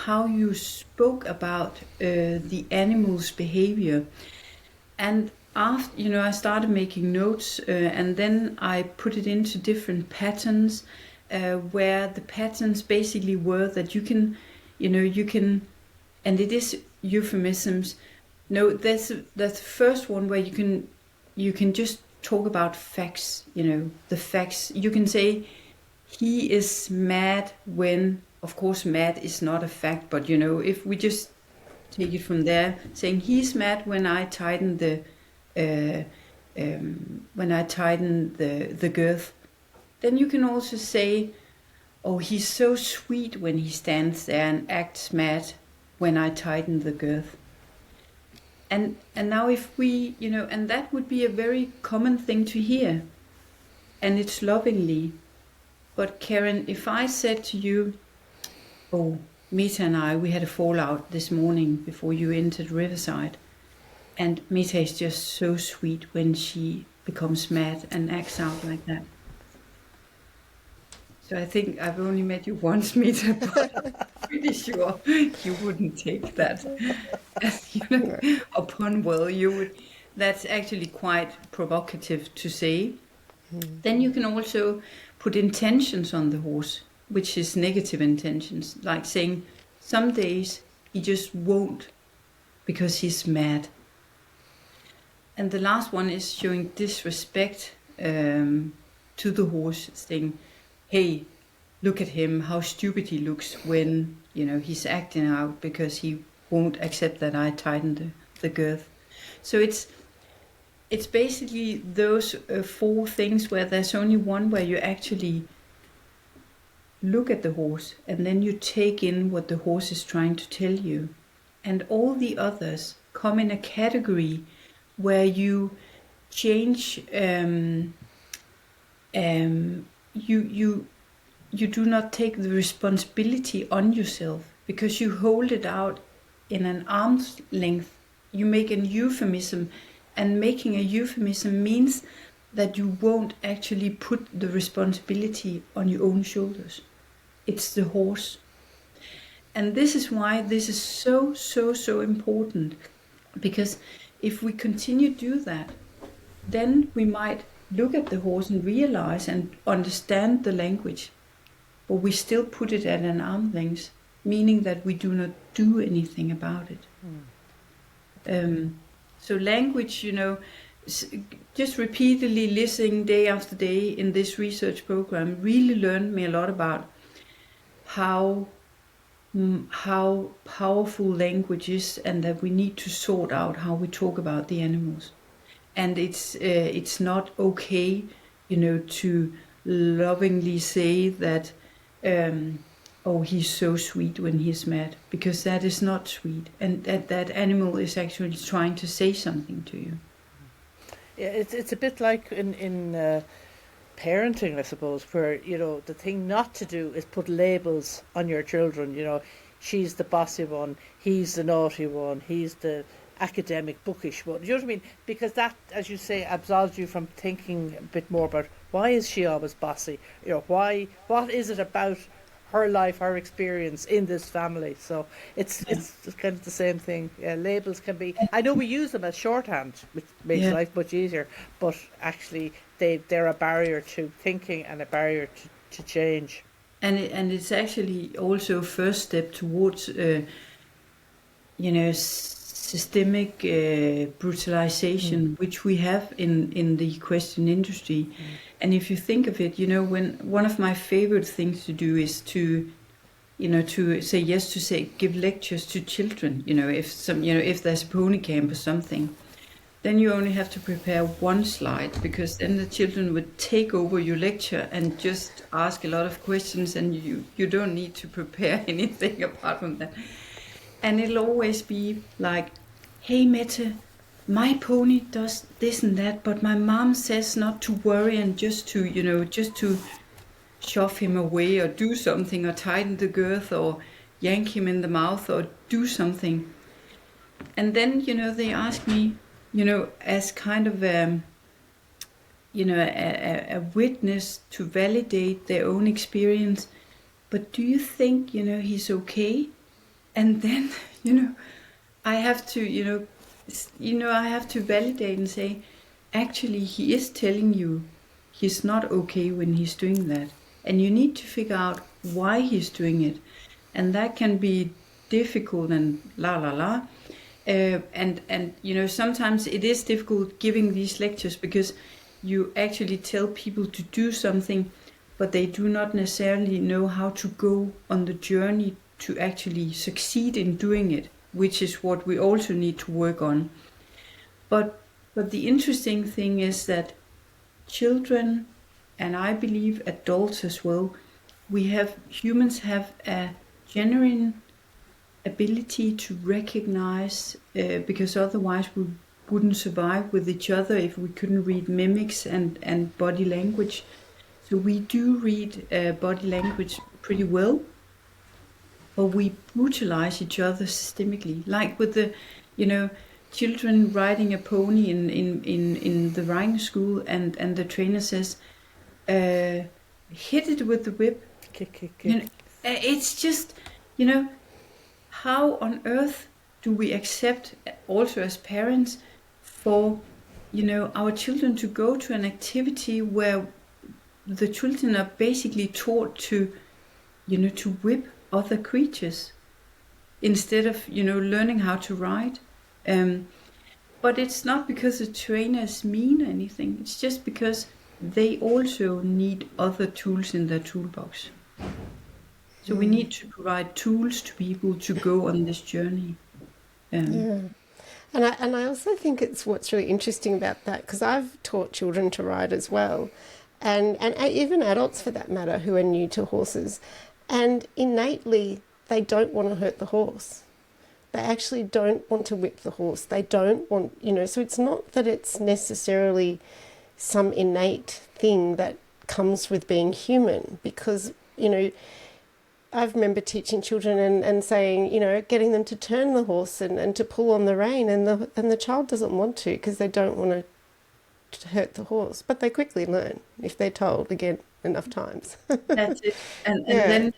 how you spoke about the animal's behavior. And after, I started making notes and then I put it into different patterns where the patterns basically were that you can, and it is euphemisms. No, that's the first one where you can just talk about facts, the facts. You can say, he is mad when, of course, mad is not a fact, but if we just take it from there, saying he's mad when I tighten the girth, then you can also say, oh, he's so sweet when he stands there and acts mad when I tighten the girth. And now if we, and that would be a very common thing to hear, and it's lovingly. But Karen, if I said to you, oh, Mette and I, we had a fallout this morning before you entered Riverside, and Mette is just so sweet when she becomes mad and acts out like that. So I think I've only met you once, Mette, but I'm pretty sure you wouldn't take that. Upon will, you would. That's actually quite provocative to say. Then you can also put intentions on the horse, which is negative intentions, like saying some days he just won't because he's mad. And the last one is showing disrespect to the horse, saying, hey, look at him, how stupid he looks when, he's acting out because he won't accept that I tightened the girth. So it's basically those 4 things where there's only one where you actually look at the horse and then you take in what the horse is trying to tell you. And all the others come in a category where you change, you do not take the responsibility on yourself because you hold it out in an arm's length. You make a euphemism, and making a euphemism means that you won't actually put the responsibility on your own shoulders. It's the horse. And this is why this is so, so, so important. Because if we continue to do that, then we might look at the horse and realize and understand the language, but we still put it at an arm's length, meaning that we do not do anything about it. So language, just repeatedly listening day after day in this research program really learned me a lot about how powerful language is, and that we need to sort out how we talk about the animals. And it's not okay, to lovingly say that, oh, he's so sweet when he's mad, because that is not sweet, and that animal is actually trying to say something to you. Yeah, it's a bit like in parenting, I suppose, where the thing not to do is put labels on your children. She's the bossy one, he's the naughty one, he's the academic bookish one. Do you know what I mean? Because that, as you say, absolves you from thinking a bit more about why is she always bossy? What is it about her life, her experience in this family? So it's kind of the same thing. Labels can be, I know we use them as shorthand, which makes life much easier, but actually they're a barrier to thinking and a barrier to change. And it's actually also a first step towards systemic brutalization, which we have in the equestrian industry. And if you think of it, when one of my favorite things to do is to say yes to give lectures to children. If there's a pony camp or something, then you only have to prepare one slide, because then the children would take over your lecture and just ask a lot of questions, and you don't need to prepare anything apart from that. And it'll always be like, hey Mette, my pony does this and that, but my mom says not to worry and just to shove him away or do something, or tighten the girth or yank him in the mouth or do something. And then, they ask me, as kind of a witness to validate their own experience, but do you think, he's okay? And then, I have to, I have to validate and say, actually, he is telling you he's not okay when he's doing that. And you need to figure out why he's doing it. And that can be difficult and and sometimes it is difficult giving these lectures, because you actually tell people to do something, but they do not necessarily know how to go on the journey to actually succeed in doing it, which is what we also need to work on. But the interesting thing is that children, and I believe adults as well, humans have a genuine ability to recognize, because otherwise we wouldn't survive with each other if we couldn't read mimics and body language. So we do read body language pretty well, but we brutalize each other systemically, like with the, children riding a pony in the riding school, and the trainer says, hit it with the whip. Kick. It's just, how on earth do we accept, also as parents, for, our children to go to an activity where the children are basically taught to, to whip other creatures instead of, learning how to ride. But it's not because the trainers mean anything. It's just because they also need other tools in their toolbox. So we need to provide tools to people to go on this journey. Yeah. And I also think it's what's really interesting about that, because I've taught children to ride as well, and even adults for that matter who are new to horses, and innately they don't want to hurt the horse. They actually don't want to whip the horse. They don't want, so it's not that it's necessarily some innate thing that comes with being human, because, I remember teaching children and saying, getting them to turn the horse and to pull on the rein, and the child doesn't want to because they don't want to hurt the horse. But they quickly learn if they're told again enough times. That's it. And then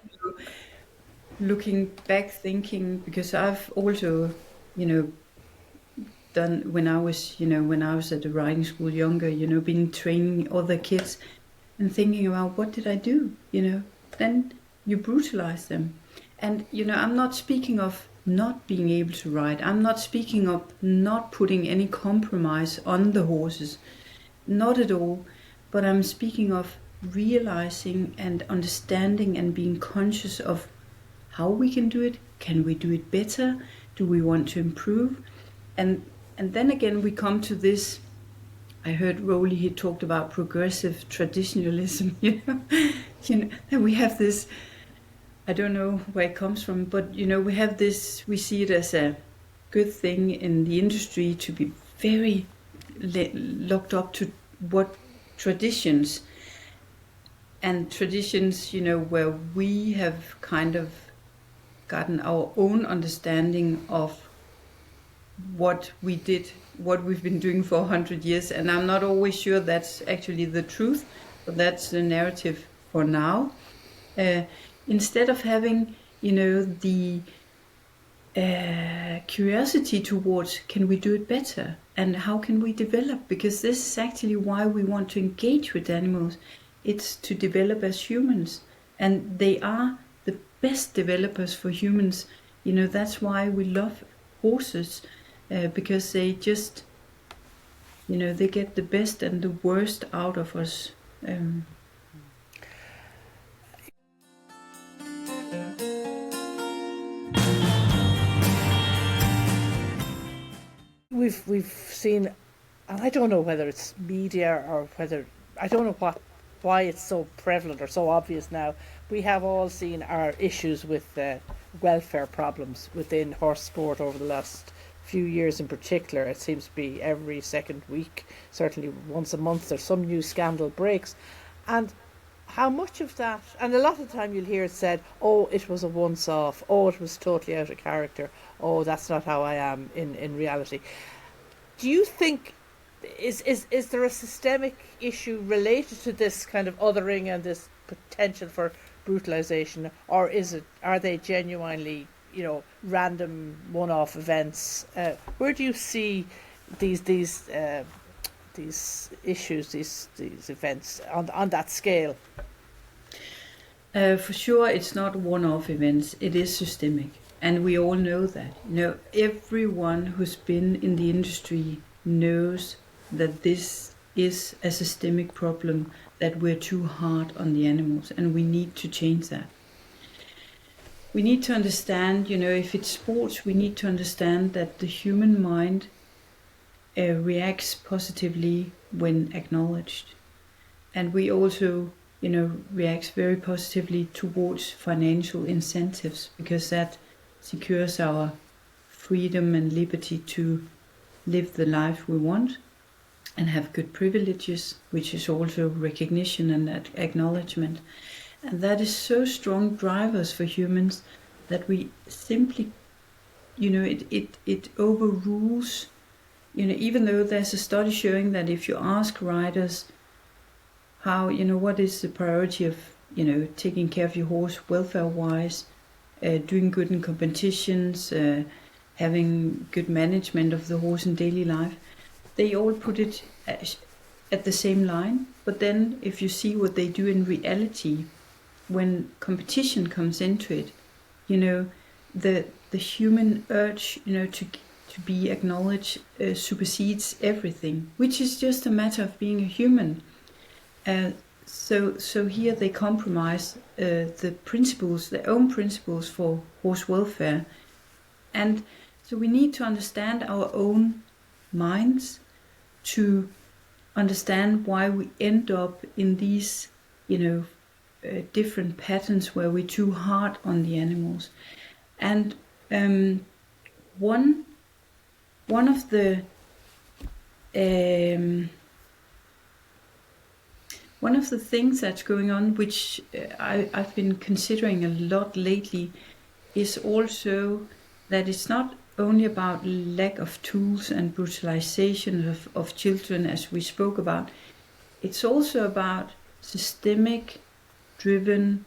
looking back, thinking, because I've also, done when I was at the riding school younger, been training other kids and thinking about what did I do, then you brutalize them. And, I'm not speaking of not being able to ride. I'm not speaking of not putting any compromise on the horses. Not at all. But I'm speaking of realizing and understanding and being conscious of how we can do it. Can we do it better? Do we want to improve? And then again, we come to this. I heard Rowley, he talked about progressive traditionalism, and we have this, I don't know where it comes from, but, we have this, we see it as a good thing in the industry to be very locked up to what traditions, and traditions, where we have kind of gotten our own understanding of what we did, what we've been doing for 100 years. And I'm not always sure that's actually the truth, but that's the narrative for now. Instead of having, the curiosity towards, can we do it better? And how can we develop? Because this is actually why we want to engage with animals. It's to develop as humans. And they are the best developers for humans. That's why we love horses, because they just, they get the best and the worst out of us. We've seen, and I don't know whether it's media or whether, I don't know why it's so prevalent or so obvious now. We have all seen our issues with welfare problems within horse sport over the last few years in particular. It seems to be every second week, certainly once a month, there's some new scandal breaks. And how much of that, and a lot of the time you'll hear it said, oh, it was a once-off, oh, it was totally out of character, oh, that's not how I am in reality. Do you think, is there a systemic issue related to this kind of othering and this potential for brutalisation, or are they genuinely, random one-off events? Where do you see these issues, these events on that scale? For sure, it's not one-off events. It is systemic, and we all know that. Everyone who's been in the industry knows that this is a systemic problem, that we're too hard on the animals, and we need to change that. We need to understand, if it's sports, we need to understand that the human mind reacts positively when acknowledged. And we also, reacts very positively towards financial incentives, because that secures our freedom and liberty to live the life we want and have good privileges, which is also recognition and acknowledgement. And that is so strong drivers for humans that we simply, it overrules, even though there's a study showing that if you ask riders how, what is the priority of, taking care of your horse welfare-wise, doing good in competitions, having good management of the horse in daily life, they all put it at the same line. But then if you see what they do in reality, when competition comes into it, the human urge, to be acknowledged supersedes everything, which is just a matter of being a human. So here they compromise the principles, their own principles for horse welfare. And so we need to understand our own minds to understand why we end up in these, different patterns where we're too hard on the animals. And one of the things that's going on, which I've been considering a lot lately, is also that it's not only about lack of tools and brutalization of children, as we spoke about. It's also about systemic driven,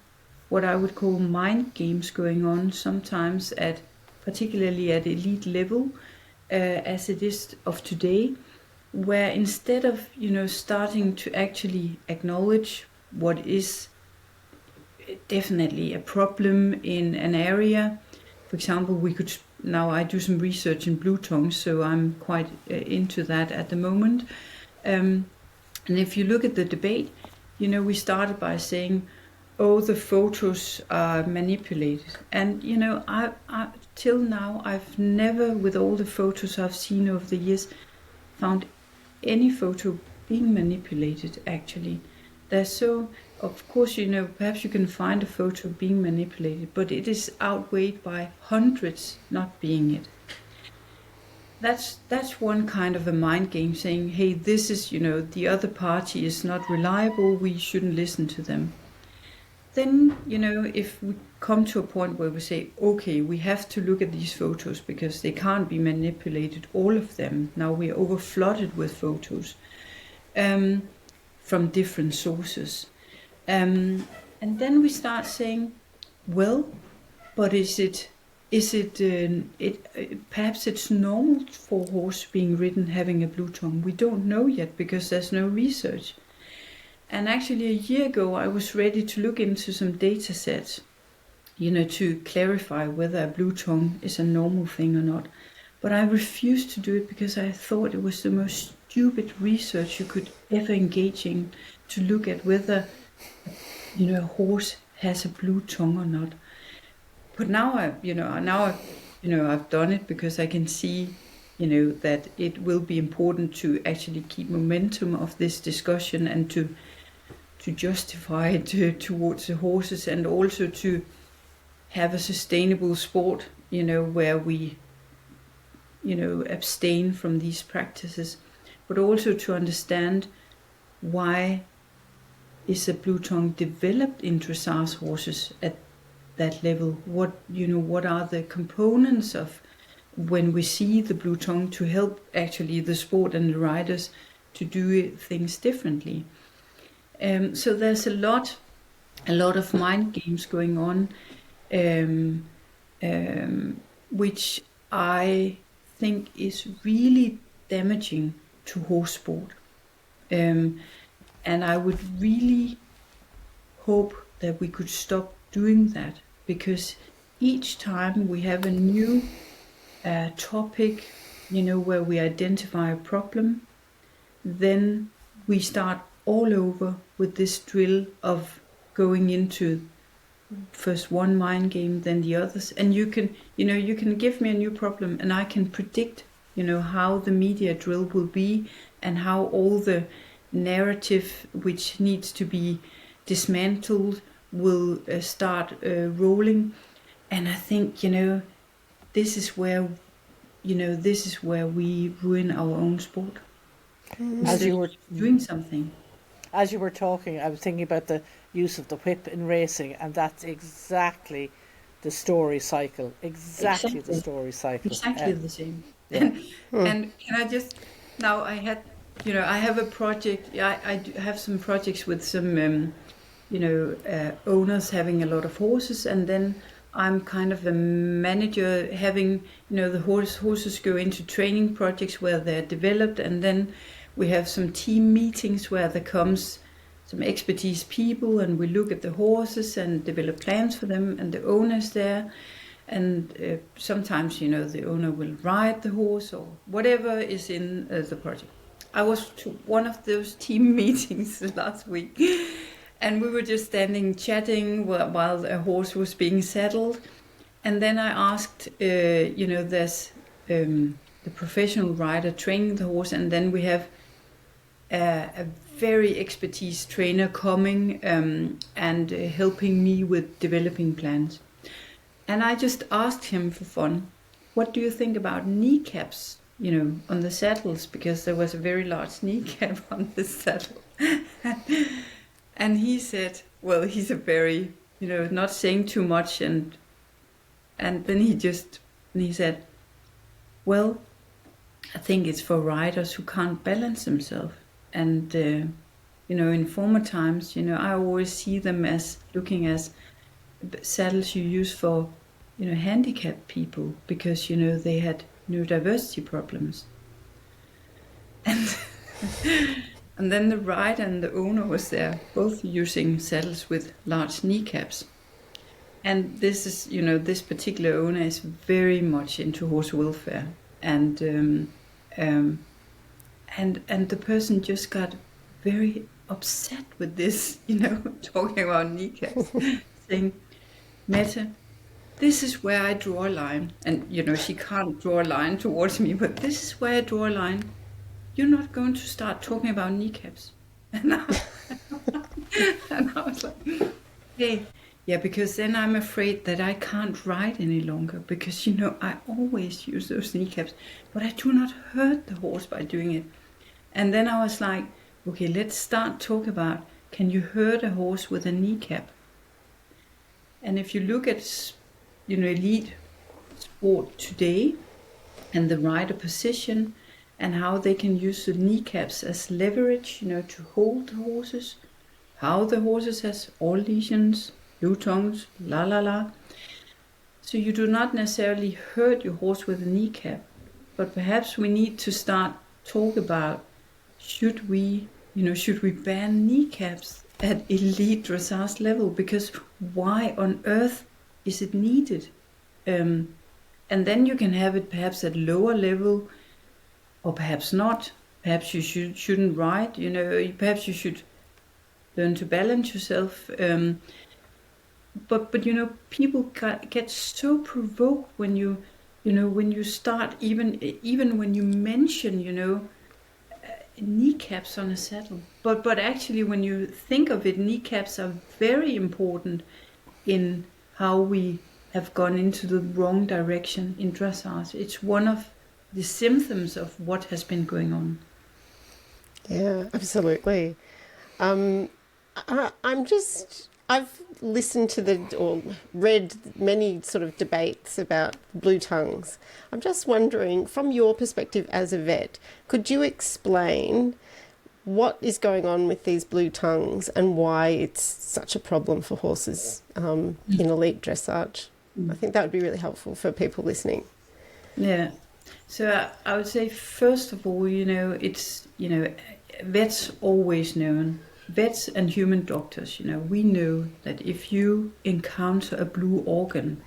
what I would call mind games going on sometimes particularly at elite level, as it is of today, where instead of, starting to actually acknowledge what is definitely a problem in an area. For example, now I do some research in blue tongues, so I'm quite into that at the moment. And if you look at the debate, we started by saying, oh, the photos are manipulated. And, I till now, I've never, with all the photos I've seen over the years, found any photo being manipulated, actually. Of course, perhaps you can find a photo being manipulated, but it is outweighed by hundreds not being it. That's one kind of a mind game, saying, hey, this is, the other party is not reliable, we shouldn't listen to them. Then, if we come to a point where we say, okay, we have to look at these photos because they can't be manipulated, all of them. Now we are overflooded with photos from different sources. And then we start saying, well, but perhaps it's normal for a horse being ridden having a blue tongue. We don't know yet because there's no research. And actually a year ago, I was ready to look into some data sets, to clarify whether a blue tongue is a normal thing or not. But I refused to do it because I thought it was the most stupid research you could ever engage in, to look at whether, a horse has a blue tongue or not. But now I've done it because I can see, that it will be important to actually keep momentum of this discussion and to justify it towards the horses, and also to have a sustainable sport, where we, abstain from these practices, but also to understand why is a blue tongue developed in dressage horses at that level. What are the components of when we see the blue tongue to help actually the sport and the riders to do things differently. So there's a lot of mind games going on, which I think is really damaging to horse sport. And I would really hope that we could stop doing that, because each time we have a new topic, where we identify a problem, then we start all over with this drill of going into first one mind game, then the others. And you can give me a new problem and I can predict, how the media drill will be and how all the narrative which needs to be dismantled will start rolling. And I think, this is where, this is where we ruin our own sport. As you were Doing something. As you were talking, I was thinking about the use of the whip in racing, and that's exactly the story cycle. Exactly the story cycle. Exactly the same. Yeah. And can I just, now I have a project, I have some projects with some, owners having a lot of horses, and then I'm kind of a manager having, the horses go into training projects where they're developed, and then we have some team meetings where there comes some expertise people, and we look at the horses and develop plans for them, and the owner's there. And sometimes, the owner will ride the horse or whatever is in the project. I was to one of those team meetings last week, and we were just standing chatting while a horse was being saddled. And then I asked, there's the professional rider training the horse, and then we have a very expertise trainer coming and helping me with developing plans. And I just asked him for fun, what do you think about kneecaps, on the saddles? Because there was a very large kneecap on the saddle. And he said, well, he's a very, not saying too much. And then he said, well, I think it's for riders who can't balance themselves. And, in former times, I always see them as looking as saddles you use for, handicapped people, because, they had neurodiversity problems. And and then the rider and the owner was there, both using saddles with large kneecaps. And this is, this particular owner is very much into horse welfare. And the person just got very upset with this, talking about kneecaps, saying, Mette, this is where I draw a line. And, she can't draw a line towards me, but this is where I draw a line. You're not going to start talking about kneecaps. And I was like, hey, yeah, because then I'm afraid that I can't ride any longer, because, I always use those kneecaps, but I do not hurt the horse by doing it. And then I was like, okay, let's start talking about, can you hurt a horse with a kneecap? And if you look at, elite sport today and the rider position and how they can use the kneecaps as leverage, to hold the horses, how the horses has all lesions, blue tongues, la. So you do not necessarily hurt your horse with a kneecap, but perhaps we need to start talk about, should we ban kneecaps at elite dressage level? Because why on earth is it needed? And then you can have it perhaps at lower level, or perhaps not. Perhaps you shouldn't ride. Perhaps you should learn to balance yourself. But people get so provoked when you start, even when you mention kneecaps on a saddle. But actually, when you think of it, kneecaps are very important in how we have gone into the wrong direction in dressage. It's one of the symptoms of what has been going on. Yeah, absolutely. I've listened to or read many sort of debates about blue tongues. I'm just wondering, from your perspective as a vet, could you explain what is going on with these blue tongues and why it's such a problem for horses in elite dressage? I think that would be really helpful for people listening. Yeah. So I would say, first of all, it's, vets always known, vets and human doctors, we know that if you encounter a blue organ,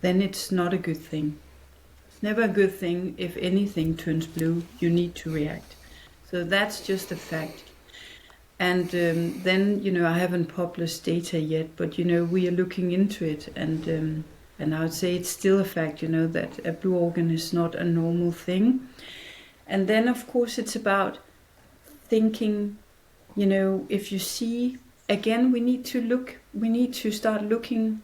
then it's not a good thing. It's never a good thing. If anything turns blue, you need to react. So that's just a fact. And then, I haven't published data yet, but, we are looking into it. And I would say it's still a fact, that a blue organ is not a normal thing. And then, of course, it's about thinking, if you see, again, we need to start looking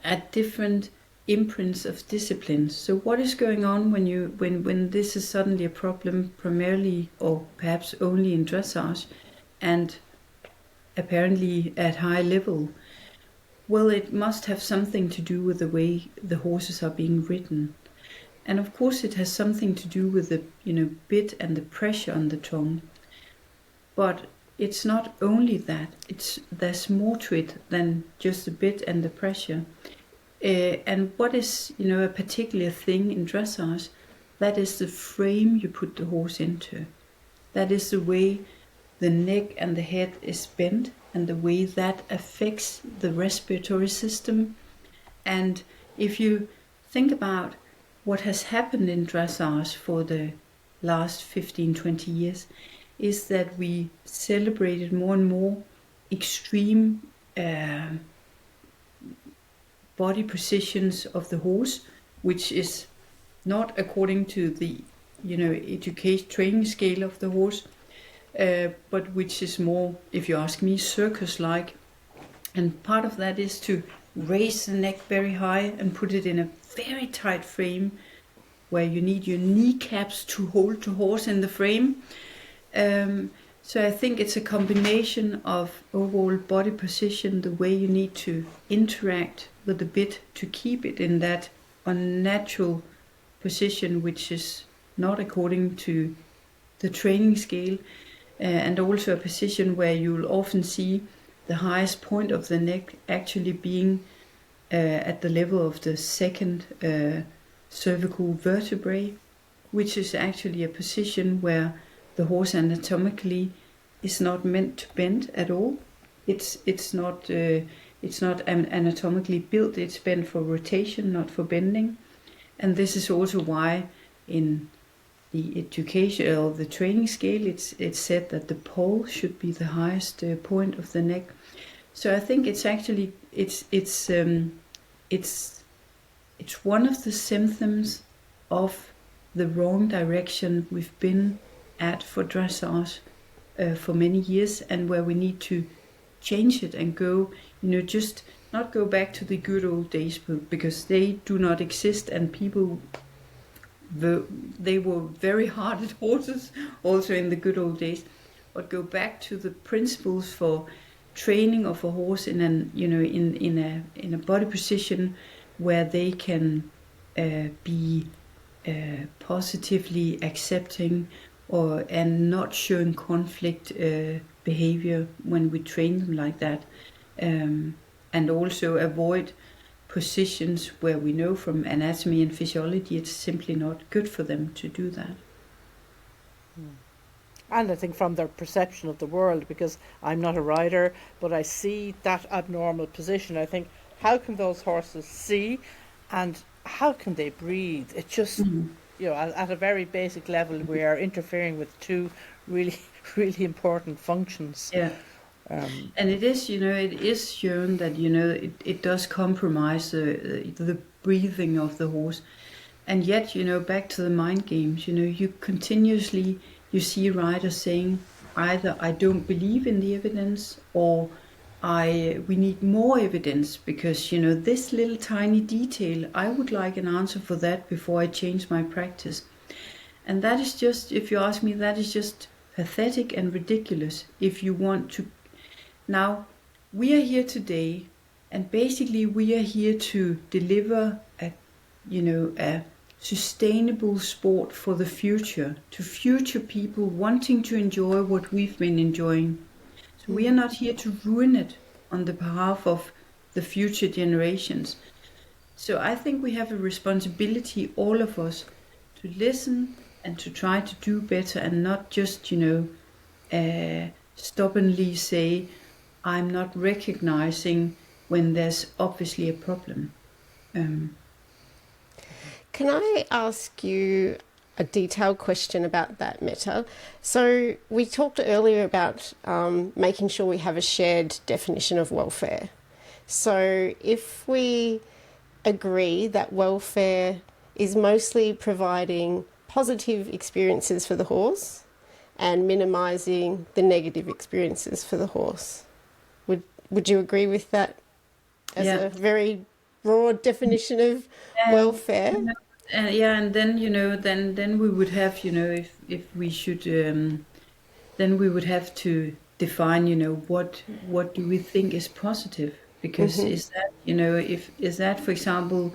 at different imprints of discipline. So what is going on when this is suddenly a problem, primarily or perhaps only in dressage, and apparently at high level? Well, it must have something to do with the way the horses are being ridden. And of course it has something to do with the bit and the pressure on the tongue. But it's not only that. There's more to it than just the bit and the pressure. And what is a particular thing in dressage? That is the frame you put the horse into. That is the way the neck and the head is bent, and the way that affects the respiratory system. And if you think about what has happened in dressage for the last 15-20 years, is that we celebrated more and more extreme body positions of the horse, which is not according to the education training scale of the horse, but which is more, if you ask me, circus-like. And part of that is to raise the neck very high and put it in a very tight frame where you need your kneecaps to hold the horse in the frame. So I think it's a combination of overall body position, the way you need to interact with the bit to keep it in that unnatural position, which is not according to the training scale, and also a position where you'll often see the highest point of the neck actually being at the level of the second cervical vertebrae, which is actually a position where the horse anatomically is not meant to bend at all. It's not anatomically built. It's bent for rotation, not for bending. And this is also why in the education or the training scale, it's said that the pole should be the highest point of the neck. So I think it's actually it's one of the symptoms of the wrong direction we've been at for dressage for many years, and where we need to change it and go, just not go back to the good old days, because they do not exist, and people they were very hard at horses also in the good old days, but go back to the principles for training of a horse in a body position where they can be positively accepting and not showing conflict behavior when we train them like that, and also avoid positions where we know from anatomy and physiology it's simply not good for them to do that. And I think from their perception of the world, because I'm not a rider, but I see that abnormal position, I think, how can those horses see and how can they breathe? It just, at a very basic level, we are interfering with two really, really important functions. Yeah. And it is shown that, it does compromise the breathing of the horse. And yet, back to the mind games, you continuously, you see riders saying either I don't believe in the evidence, or we need more evidence because, this little tiny detail, I would like an answer for that before I change my practice. And that is just, if you ask me, that is just pathetic and ridiculous. If you want to, now we are here today, and basically we are here to deliver a sustainable sport for the future, to future people wanting to enjoy what we've been enjoying. So we are not here to ruin it on the behalf of the future generations. So I think we have a responsibility, all of us, to listen and to try to do better, and not just, stubbornly say, I'm not recognizing when there's obviously a problem. Can I ask you a detailed question about that, Mette? So we talked earlier about making sure we have a shared definition of welfare. So if we agree that welfare is mostly providing positive experiences for the horse and minimising the negative experiences for the horse, would you agree with that as a very broad definition of welfare. And then then we would have if we should then we would have to define what do we think is positive, because is that is that, for example,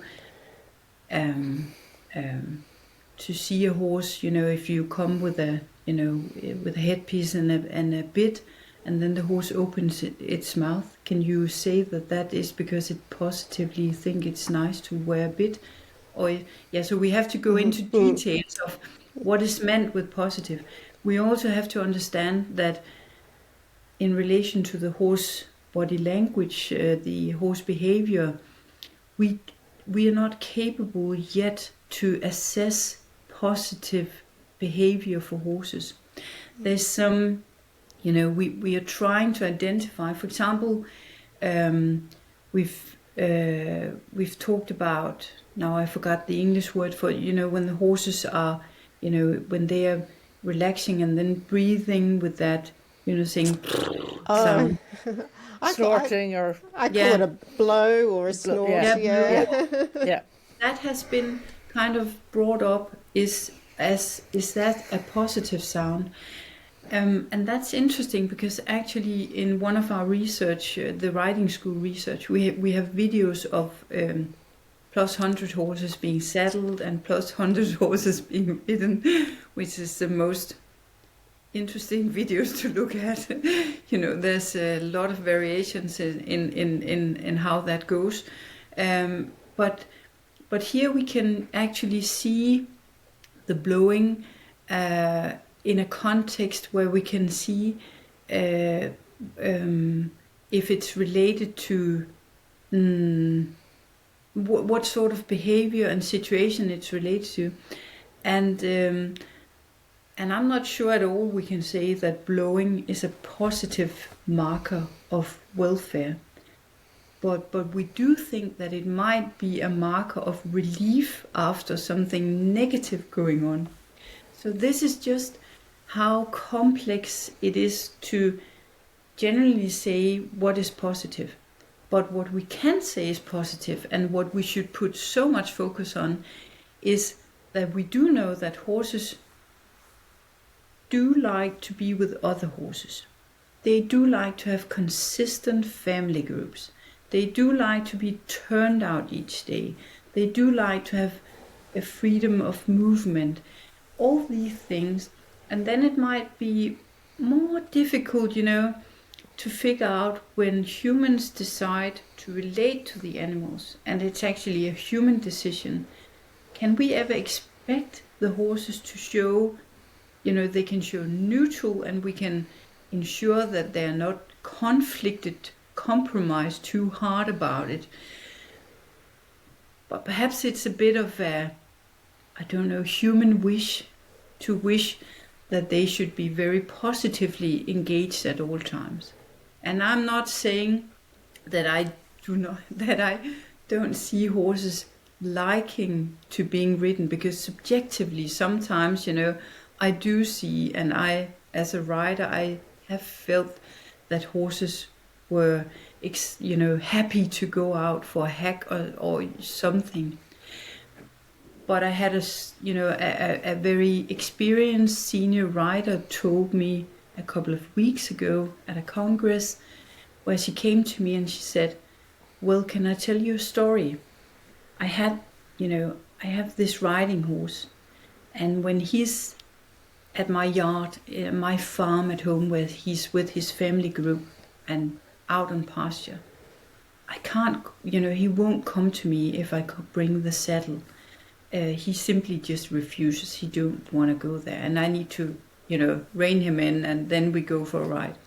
to see a horse, if you come with a with a headpiece and a bit, and then the horse opens its mouth, can you say that is because it positively think it's nice to wear a bit? Or so we have to go into details of what is meant with positive. We also have to understand that in relation to the horse body language, the horse behaviour, we are not capable yet to assess positive behaviour for horses. There's some, we are trying to identify. For example, we've talked about, now I forgot the English word for, when the horses are, when they are relaxing and then breathing with that, saying sound. Snorting, or I call it a blow or a snort. Yeah. That has been kind of brought up. Is that a positive sound? And that's interesting, because actually in one of our research, the riding school research, we have videos of plus 100 horses being saddled and plus 100 horses being ridden, which is the most interesting videos to look at. There's a lot of variations in how that goes. But here we can actually see the blowing in a context where we can see if it's related to what sort of behavior and situation it's related to. And I'm not sure at all we can say that blowing is a positive marker of welfare. But we do think that it might be a marker of relief after something negative going on. So this is just how complex it is to generally say what is positive. But what we can say is positive, and what we should put so much focus on, is that we do know that horses do like to be with other horses. They do like to have consistent family groups. They do like to be turned out each day. They do like to have a freedom of movement. All these things. And then it might be more difficult, to figure out when humans decide to relate to the animals, and it's actually a human decision. Can we ever expect the horses to show, they can show neutral, and we can ensure that they are not compromised too hard about it? But perhaps it's a bit of a, human wish to wish that they should be very positively engaged at all times. And I'm not saying that I don't see horses liking to being ridden, because subjectively sometimes, I do see, and I, as a rider, I have felt that horses were, happy to go out for a hack or something. But I had a very experienced senior rider told me a couple of weeks ago at a congress, where she came to me and she said, well, can I tell you a story? I have this riding horse, and when he's at my yard, my farm at home, where he's with his family group and out on pasture, I can't, he won't come to me if I could bring the saddle. He simply just refuses. He don't want to go there, and I need to rein him in, and then we go for a ride.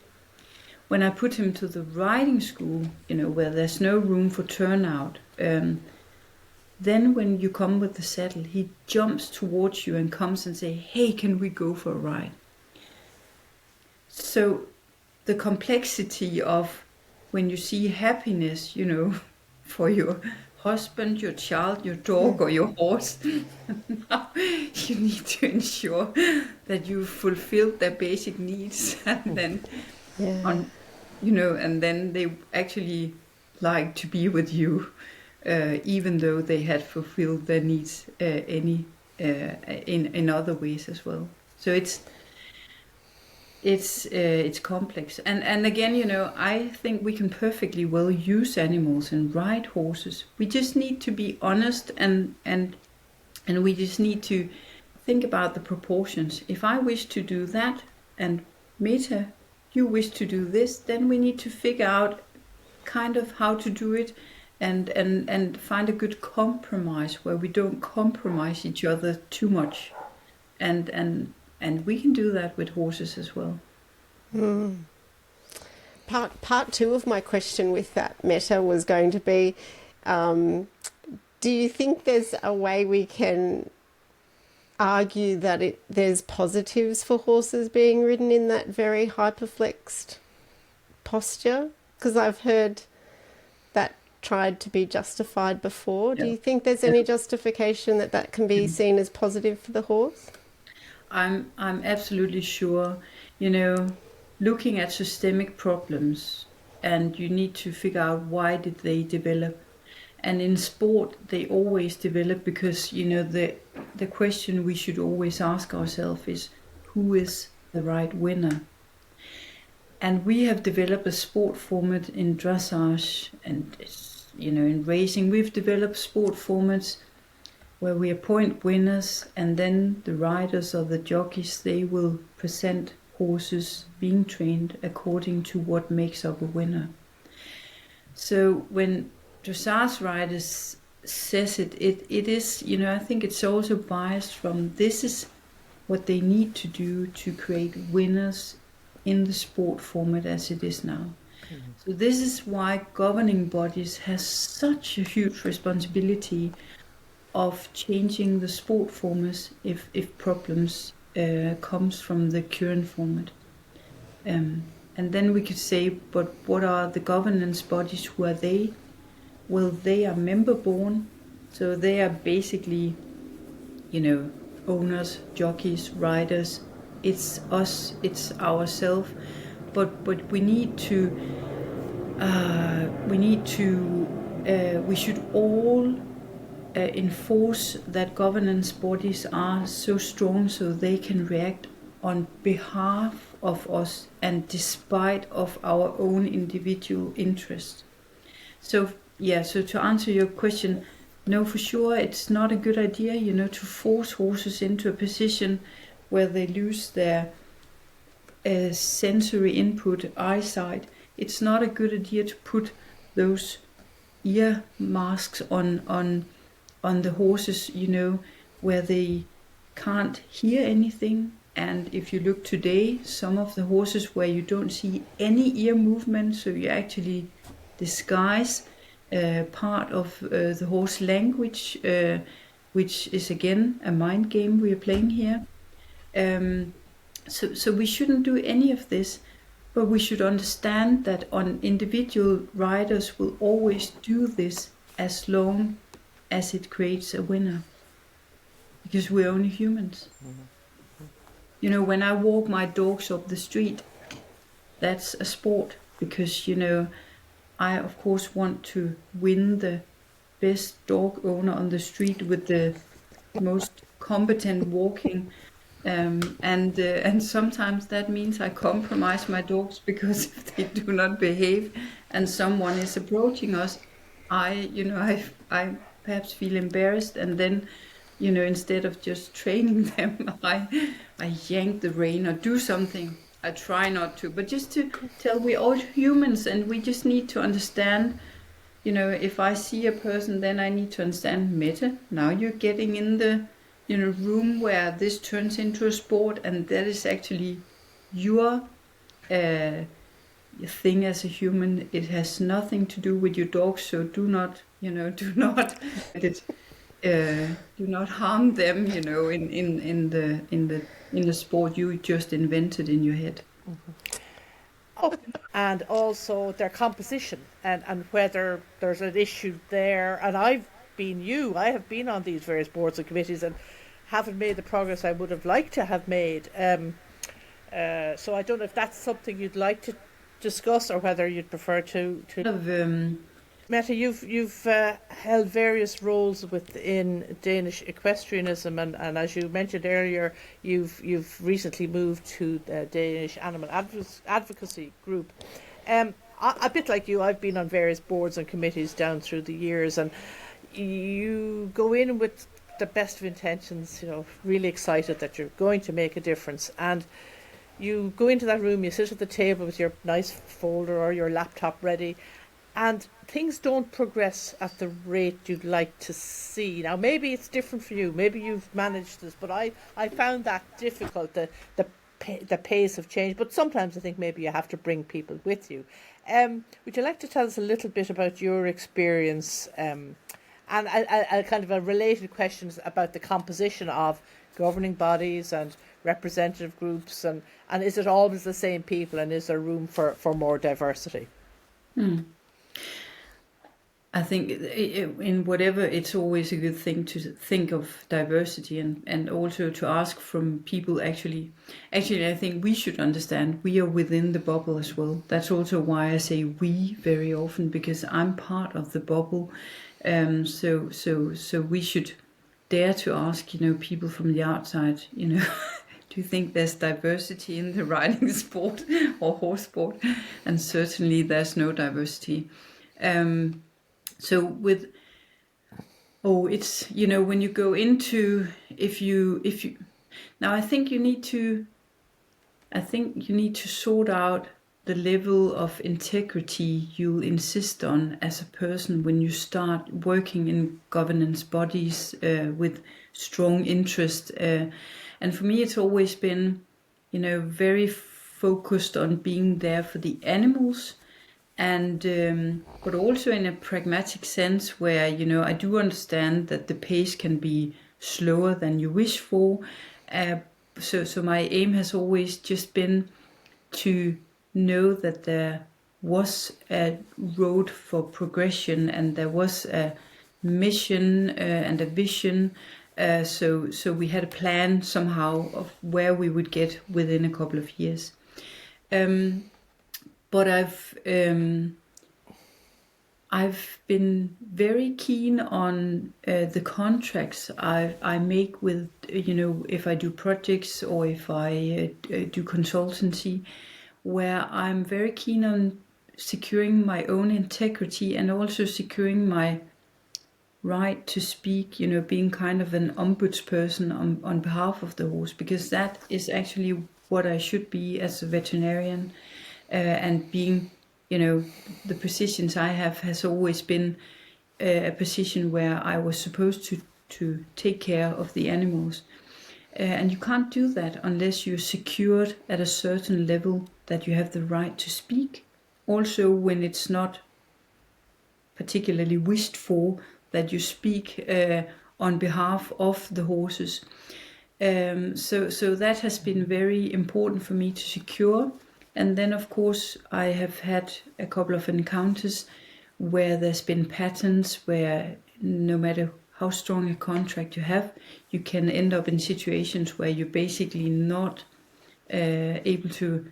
When I put him to the riding school, where there's no room for turnout, then when you come with the saddle, he jumps towards you and comes and say, hey, can we go for a ride? So the complexity of when you see happiness, for your husband, your child, your dog, or your horse, now you need to ensure that you fulfilled their basic needs, and then and then they actually like to be with you. even though they had fulfilled their needs in other ways as well. So it's complex, and again, I think we can perfectly well use animals and ride horses. We just need to be honest, and we just need to think about the proportions. If I wish to do that, and Mette, you wish to do this, then we need to figure out kind of how to do it, and find a good compromise where we don't compromise each other too much, and we can do that with horses as well. Part two of my question with that, Mette, was going to be, do you think there's a way we can argue that there's positives for horses being ridden in that very hyperflexed posture? Because I've heard that tried to be justified before. Do you think there's any justification that can be seen as positive for the horse? I'm absolutely sure. Looking at systemic problems, and you need to figure out why did they develop. And in sport, they always develop because, the question we should always ask ourselves is, who is the right winner? And we have developed a sport format in dressage and, in racing. We've developed sport formats where we appoint winners, and then the riders or the jockeys, they will present horses being trained according to what makes up a winner. So when dressage riders says it is, I think it's also biased from this is what they need to do to create winners in the sport format as it is now. Mm-hmm. So this is why governing bodies has such a huge responsibility of changing the sport formats if problems comes from the current format. And then we could say, but what are the governance bodies? Who are they? Well, they are member-born, so they are basically, owners, jockeys, riders. It's us, it's ourselves. But we need to, we should all enforce that governance bodies are so strong so they can react on behalf of us and despite of our own individual interests. So to answer your question, no, for sure it's not a good idea, to force horses into a position where they lose their sensory input, eyesight. It's not a good idea to put those ear masks on the horses, where they can't hear anything. And if you look today, some of the horses where you don't see any ear movement, so you actually disguise part of the horse language, which is again a mind game we are playing here. So we shouldn't do any of this, but we should understand that on individual riders will always do this as long as it creates a winner, because we're only humans. Mm-hmm. When I walk my dogs up the street, that's a sport, because I of course want to win the best dog owner on the street with the most competent walking, and sometimes that means I compromise my dogs, because if they do not behave and someone is approaching us, I perhaps feel embarrassed, and then instead of just training them, I yank the rein or do something. I try not to, but just to tell we're all humans, and we just need to understand, if I see a person, then I need to understand, Mette, now you're getting in the room where this turns into a sport, and that is actually your thing as a human. It has nothing to do with your dog, so do not do not harm them, in the sport you just invented in your head. Mm-hmm. Oh, and also their composition and whether there's an issue there. And I have been on these various boards and committees and haven't made the progress I would have liked to have made. So I don't know if that's something you'd like to discuss, or whether you'd prefer to. Mette, you've held various roles within Danish equestrianism, and as you mentioned earlier, you've recently moved to the Danish Animal Advocacy Group. A bit like you, I've been on various boards and committees down through the years, and you go in with the best of intentions, really excited that you're going to make a difference, and you go into that room, you sit at the table with your nice folder or your laptop ready, and things don't progress at the rate you'd like to see. Now, maybe it's different for you. Maybe you've managed this, but I found that difficult, the pace of change. But sometimes I think maybe you have to bring people with you. Would you like to tell us a little bit about your experience and a kind of a related questions about the composition of governing bodies and representative groups, and is it always the same people, and is there room for more diversity? I think in whatever, it's always a good thing to think of diversity and also to ask from people. Actually, I think we should understand we are within the bubble as well. That's also why I say we very often, because I'm part of the bubble. So we should dare to ask, people from the outside, do you think there's diversity in the riding sport or horse sport? And certainly there's no diversity. So it's, when you go into, if you, now I think you need to sort out the level of integrity you'll insist on as a person when you start working in governance bodies with strong interest. And for me, it's always been, very focused on being there for the animals, and but also in a pragmatic sense where, I do understand that the pace can be slower than you wish for. So my aim has always just been to know that there was a road for progression and there was a mission and a vision. So we had a plan somehow of where we would get within a couple of years. But I've been very keen on the contracts I make with, if I do projects or if I do consultancy, where I'm very keen on securing my own integrity and also securing my right to speak, being kind of an ombudsperson on behalf of the horse, because that is actually what I should be as a veterinarian. And being, the positions I have has always been a position where I was supposed to take care of the animals. And you can't do that unless you're secured at a certain level that you have the right to speak. Also, when it's not particularly wished for that you speak on behalf of the horses. So that has been very important for me to secure. And then, of course, I have had a couple of encounters where there's been patterns where no matter how strong a contract you have, you can end up in situations where you're basically not able to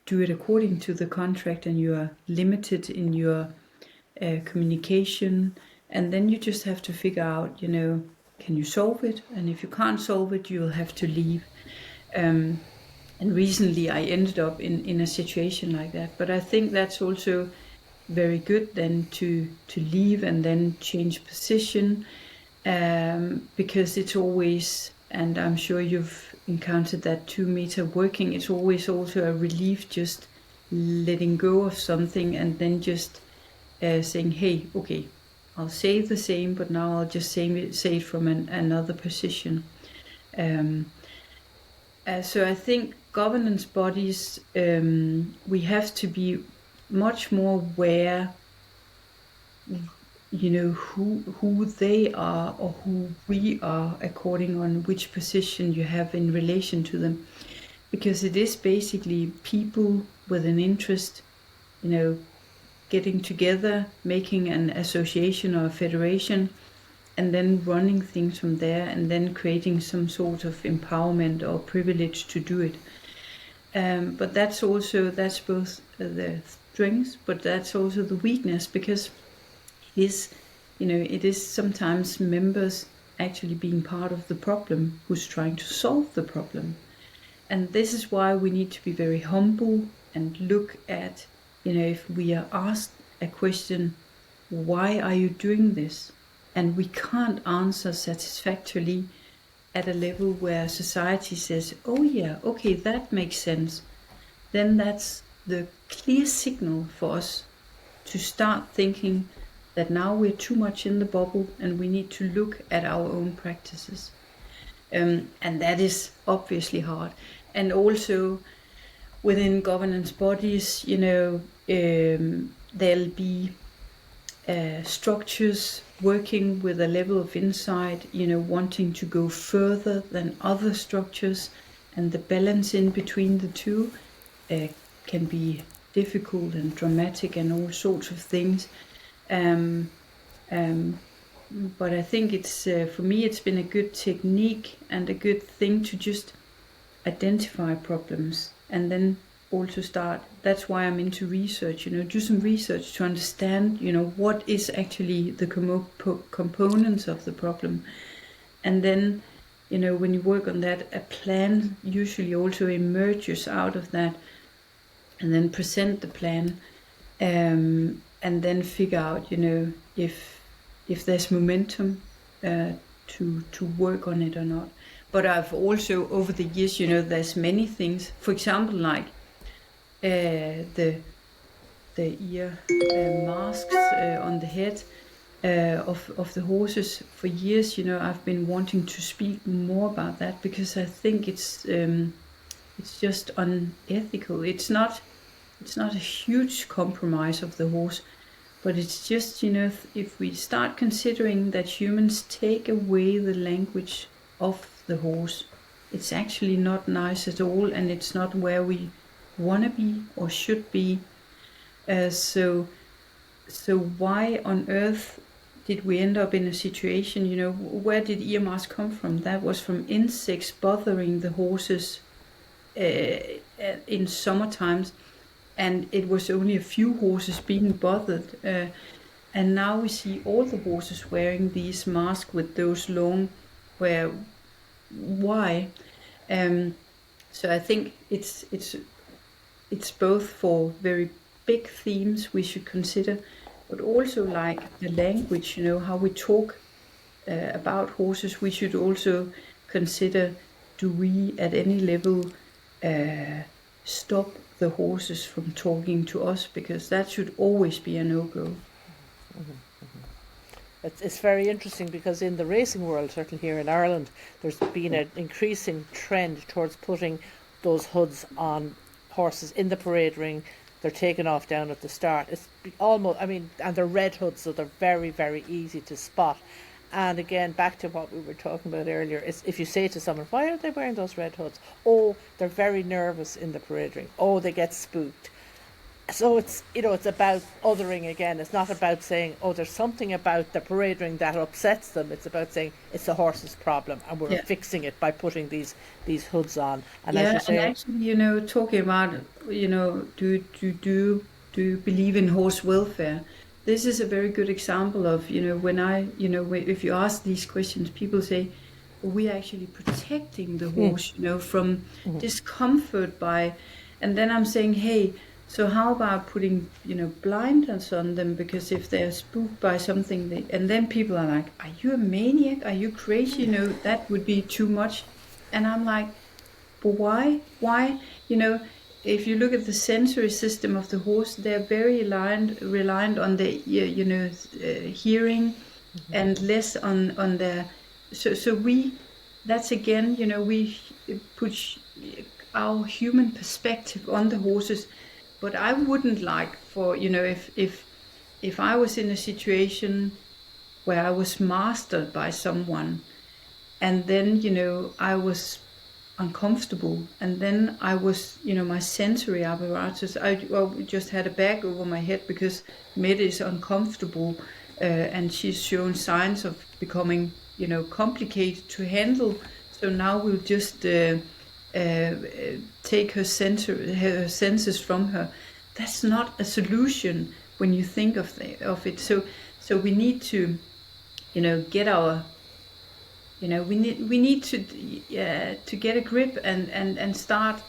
do it according to the contract, and you are limited in your communication. And then you just have to figure out, can you solve it? And if you can't solve it, you'll have to leave. And recently I ended up in a situation like that. But I think that's also very good then to leave and then change position, because it's always, and I'm sure you've encountered that too, Meta, working, it's always also a relief just letting go of something and then just saying, hey, okay, I'll say the same, but now I'll just say it from another position. So I think governance bodies, we have to be much more aware, who they are or who we are according on which position you have in relation to them. Because it is basically people with an interest, getting together, making an association or a federation, and then running things from there, and then creating some sort of empowerment or privilege to do it. But that's both the strengths, but that's also the weakness, because is, it is sometimes members actually being part of the problem who's trying to solve the problem. And this is why we need to be very humble and look at, if we are asked a question, why are you doing this? And we can't answer satisfactorily at a level where society says, oh yeah, okay, that makes sense. Then that's the clear signal for us to start thinking that now we're too much in the bubble and we need to look at our own practices. And that is obviously hard. And also within governance bodies, there'll be structures working with a level of insight, wanting to go further than other structures, and the balance in between the two can be difficult and dramatic and all sorts of things. But I think it's for me it's been a good technique and a good thing to just identify problems and then also start. That's why I'm into research, do some research to understand, what is actually the components of the problem. And then, when you work on that, a plan usually also emerges out of that, and then present the plan, and then figure out, if there's momentum to work on it or not. But I've also, over the years, there's many things. For example, like the ear masks on the head of the horses. For years, I've been wanting to speak more about that because I think it's just unethical. It's not a huge compromise of the horse, but it's just, if we start considering that humans take away the language of the horse, it's actually not nice at all, and it's not where we want to be or should be. So why on earth did we end up in a situation, where did ear mask come from? That was from insects bothering the horses in summer times, and it was only a few horses being bothered. And now we see all the horses wearing these masks with those long, why? So I think it's both for very big themes we should consider, but also like the language, how we talk about horses. We should also consider, do we at any level stop the horses from talking to us, because that should always be a no-go. It's very interesting because in the racing world, certainly here in Ireland, there's been an increasing trend towards putting those hoods on horses in the parade ring. They're taken off down at the start. It's almost, and they're red hoods, so they're very, very easy to spot. And again, back to what we were talking about earlier, is if you say to someone, why are they wearing those red hoods? Oh, they're very nervous in the parade ring. Oh, they get spooked. So it's, it's about othering again. It's not about saying, oh, there's something about the parade ring that upsets them. It's about saying it's the horse's problem, and we're fixing it by putting these hoods on. And as you say, and actually, talking about, do you believe in horse welfare? This is a very good example of, when if you ask these questions, people say, well, we're actually protecting the horse, from discomfort and then I'm saying, hey, so how about putting, blinders on them? Because if they're spooked by something, and then people are like, are you a maniac? Are you crazy? That would be too much. And I'm like, but why? Why? If you look at the sensory system of the horse, they're very reliant on the hearing, and less on their. So that's again, we put our human perspective on the horses. But I wouldn't like for, if I was in a situation where I was mastered by someone, and then, I was uncomfortable, and then I was, my sensory apparatus, I just had a bag over my head because Mette is uncomfortable, and she's shown signs of becoming, complicated to handle. So now we'll just take her senses from her. That's not a solution when you think of it. So So we need to, get our, we need to get a grip and start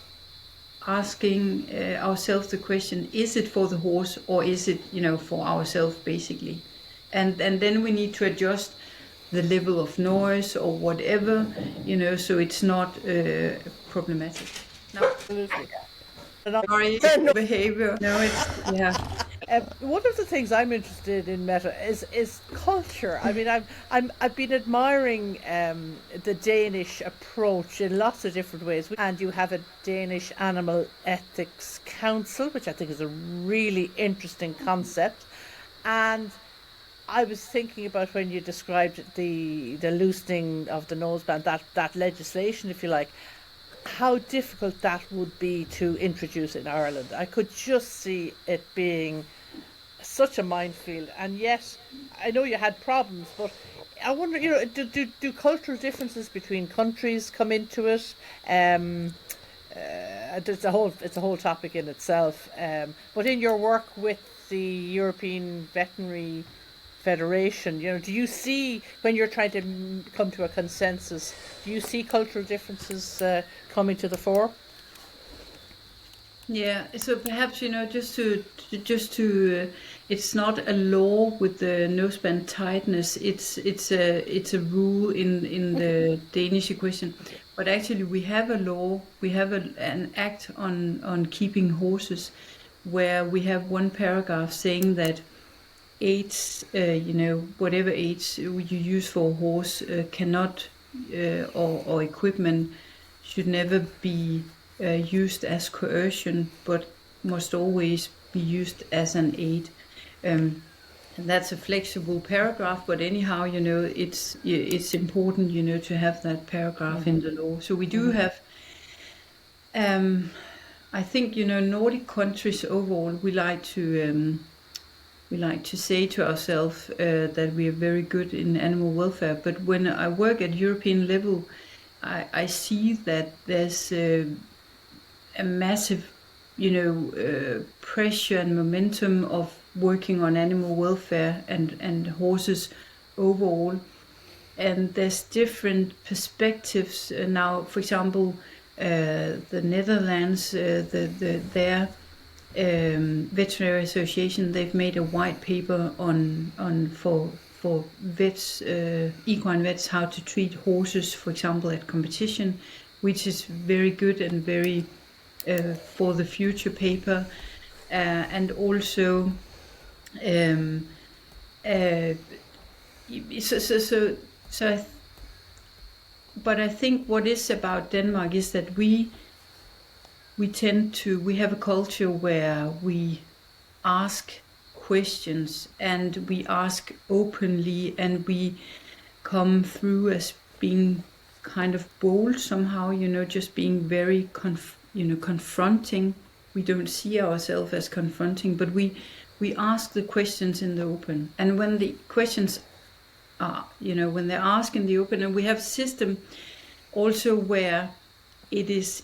asking ourselves the question: is it for the horse, or is it, for ourselves, basically? And then we need to adjust the level of noise or whatever, so it's not problematic. No. Absolutely. Sorry, behaviour. No, it's, yeah. One of the things I'm interested in, Mette, is culture. I mean, I've been admiring the Danish approach in lots of different ways. And you have a Danish Animal Ethics Council, which I think is a really interesting concept. And I was thinking about when you described the loosening of the noseband, that legislation, if you like, how difficult that would be to introduce in Ireland. I could just see it being such a minefield, and yet I know you had problems, but I wonder, do cultural differences between countries come into it? It's a whole topic in itself. But in your work with the European Veterinary Federation, do you see, when you're trying to come to a consensus, do you see cultural differences coming to the fore? Yeah, so perhaps, just to it's not a law with the noseband tightness. It's a rule in the Danish equestrian. But actually, we have a law. We have an act on keeping horses, where we have one paragraph saying that aids, whatever aids you use for a horse cannot, or equipment should never be used as coercion, but must always be used as an aid. And that's a flexible paragraph, but anyhow, it's important, to have that paragraph in the law. So we do have, I think, Nordic countries overall, we like to say to ourselves that we are very good in animal welfare. But when I work at European level, I see that there's a massive, pressure and momentum of working on animal welfare and horses overall. And there's different perspectives now. For example, the Netherlands, their veterinary association, they've made a white paper on for vets, equine vets, how to treat horses, for example, at competition, which is very good and very for the future paper, and also but I think what is about Denmark is that we have a culture where we ask questions, and we ask openly, and we come through as being kind of bold somehow, just being very confronting. We don't see ourselves as confronting, but we ask the questions in the open. And when the questions are, when they're asked in the open, and we have a system also where it is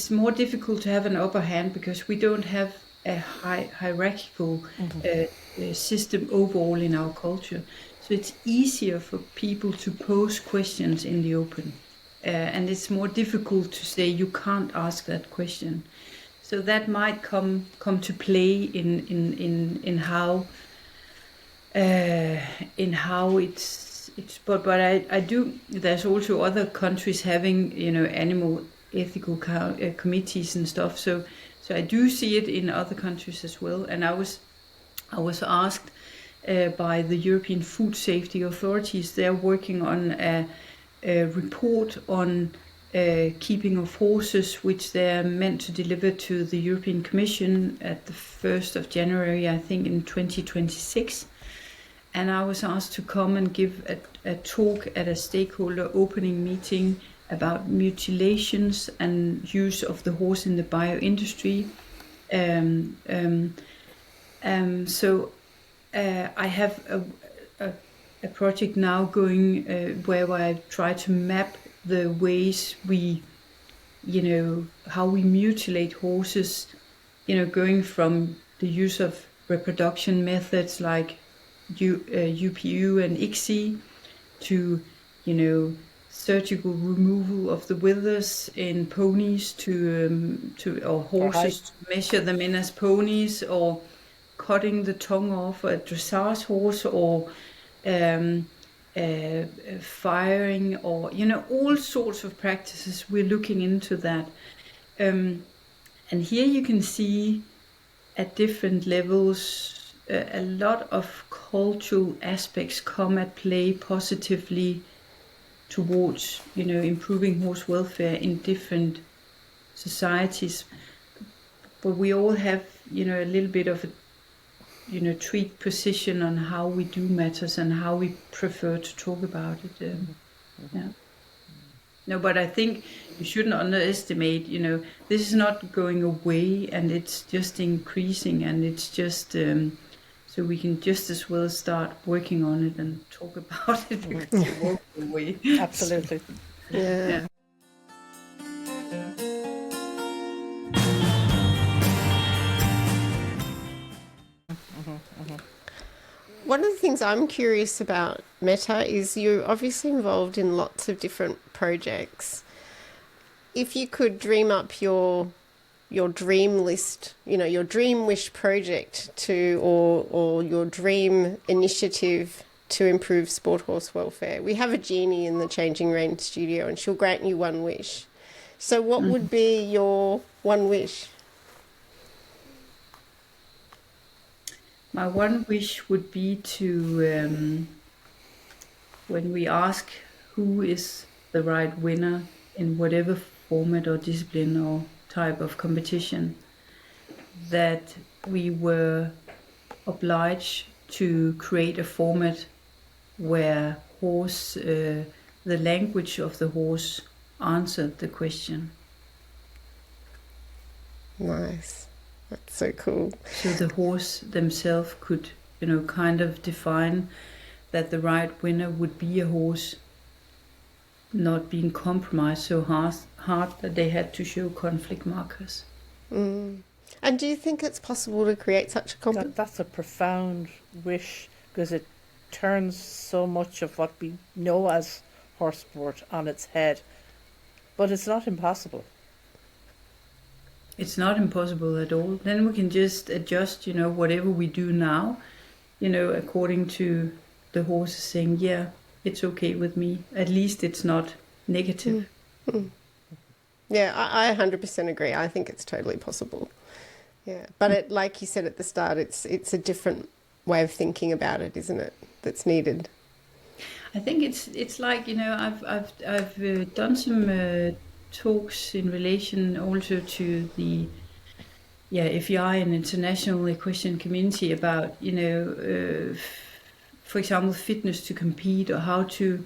more difficult to have an upper hand, because we don't have a hierarchical system overall in our culture. So it's easier for people to pose questions in the open. And it's more difficult to say you can't ask that question. So that might come to play in how it's but I do. There's also other countries having animal ethical committees and stuff. So I do see it in other countries as well. And I was asked by the European Food Safety Authorities. They're working on a report on keeping of horses, which they're meant to deliver to the European Commission at the 1st of January, I think, in 2026. And I was asked to come and give a talk at a stakeholder opening meeting about mutilations and use of the horse in the bioindustry. So I have a project now going where I try to map the ways we, how we mutilate horses, going from the use of reproduction methods like UPU and ICSI, to, surgical removal of the withers in ponies or horses, to measure them in as ponies, or cutting the tongue off a dressage horse, or firing, or all sorts of practices. We're looking into that, and here you can see at different levels a lot of cultural aspects come at play positively towards improving horse welfare in different societies. But we all have a little bit of a tweaked position on how we do matters and how we prefer to talk about it. Yeah. No, but I think you shouldn't underestimate, this is not going away, and it's just increasing, and it's just, so we can just as well start working on it and talk about it, because it won't go away. Absolutely. Yeah. One of the things I'm curious about, Mette, is you're obviously involved in lots of different projects. If you could dream up your dream list, your dream wish project or your dream initiative to improve sport horse welfare. We have a genie in the Changing Rein studio, and she'll grant you one wish. So what would be your one wish? My one wish would be to, when we ask who is the right winner in whatever format or discipline or type of competition, that we were obliged to create a format where the language of the horse answered the question. Nice. That's so cool. So the horse themselves could, kind of define that the right winner would be a horse not being compromised so hard that they had to show conflict markers. And do you think it's possible to create such a competition? That's a profound wish, because it turns so much of what we know as horse sport on its head. But it's not impossible. It's not impossible at all. Then we can just adjust, whatever we do now, according to the horses saying, yeah, it's okay with me. At least it's not negative. Yeah, I 100% agree. I think it's totally possible. Yeah, but like you said at the start, it's a different way of thinking about it, isn't it? That's needed. I think it's like, I've done some talks in relation also to the FEI and international equestrian community about, for example, fitness to compete, or how to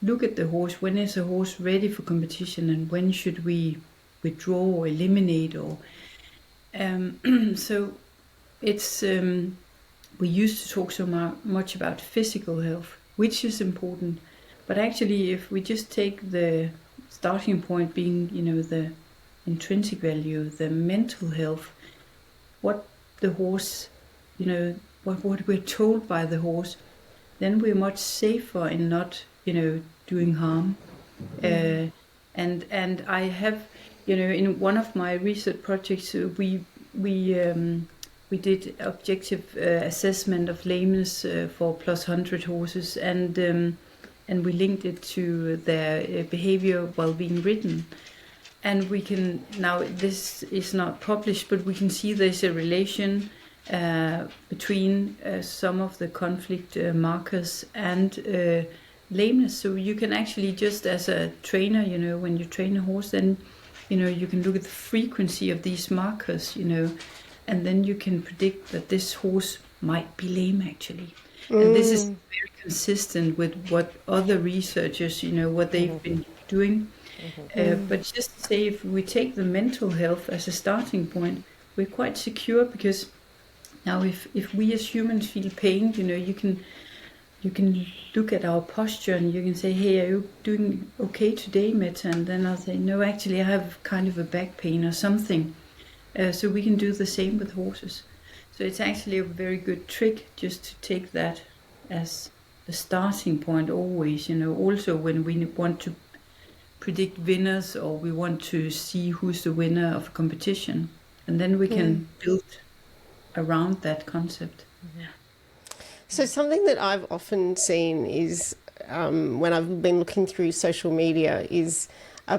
look at the horse. When is a horse ready for competition, and when should we withdraw or eliminate? Or so it's we used to talk so much about physical health, which is important, but actually if we just take the starting point being, the intrinsic value, the mental health, what the horse, what we're told by the horse, then we're much safer in not, doing harm. And I have, in one of my research projects, we did objective assessment of lameness for +100 horses, and we linked it to their behaviour while being ridden. And we can, now this is not published, but we can see there's a relation between some of the conflict markers and lameness. So you can actually, just as a trainer, when you train a horse, then, you can look at the frequency of these markers, and then you can predict that this horse might be lame actually. And this is very consistent with what other researchers, what they've been doing. But just to say, if we take the mental health as a starting point, we're quite secure, because now if we as humans feel pain, you can look at our posture and you can say, hey, are you doing okay today, Mette? And then I'll say, no, actually I have kind of a back pain or something. So we can do the same with horses. So it's actually a very good trick just to take that as the starting point always, also when we want to predict winners or we want to see who's the winner of a competition. And then we can build around that concept. So something that I've often seen is when I've been looking through social media is,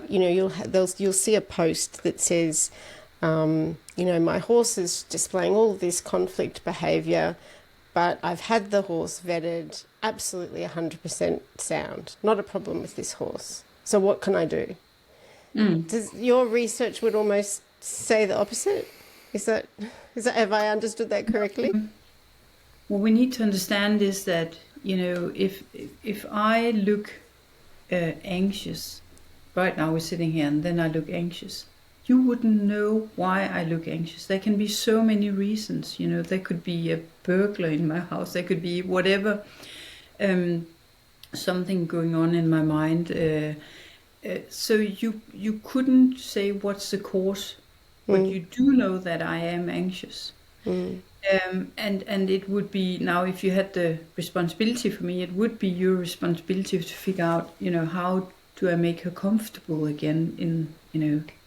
you'll see a post that says, my horse is displaying all this conflict behaviour, but I've had the horse vetted absolutely 100% sound. Not a problem with this horse. So what can I do? Does your research would almost say the opposite? Is that have I understood that correctly? What we need to understand is that, if I look anxious, right now we're sitting here and then I look anxious, you wouldn't know why I look anxious. There can be so many reasons, there could be a burglar in my house, there could be whatever, something going on in my mind. So you couldn't say what's the cause, but you do know that I am anxious. And it would be, now if you had the responsibility for me, it would be your responsibility to figure out, how do I make her comfortable again in,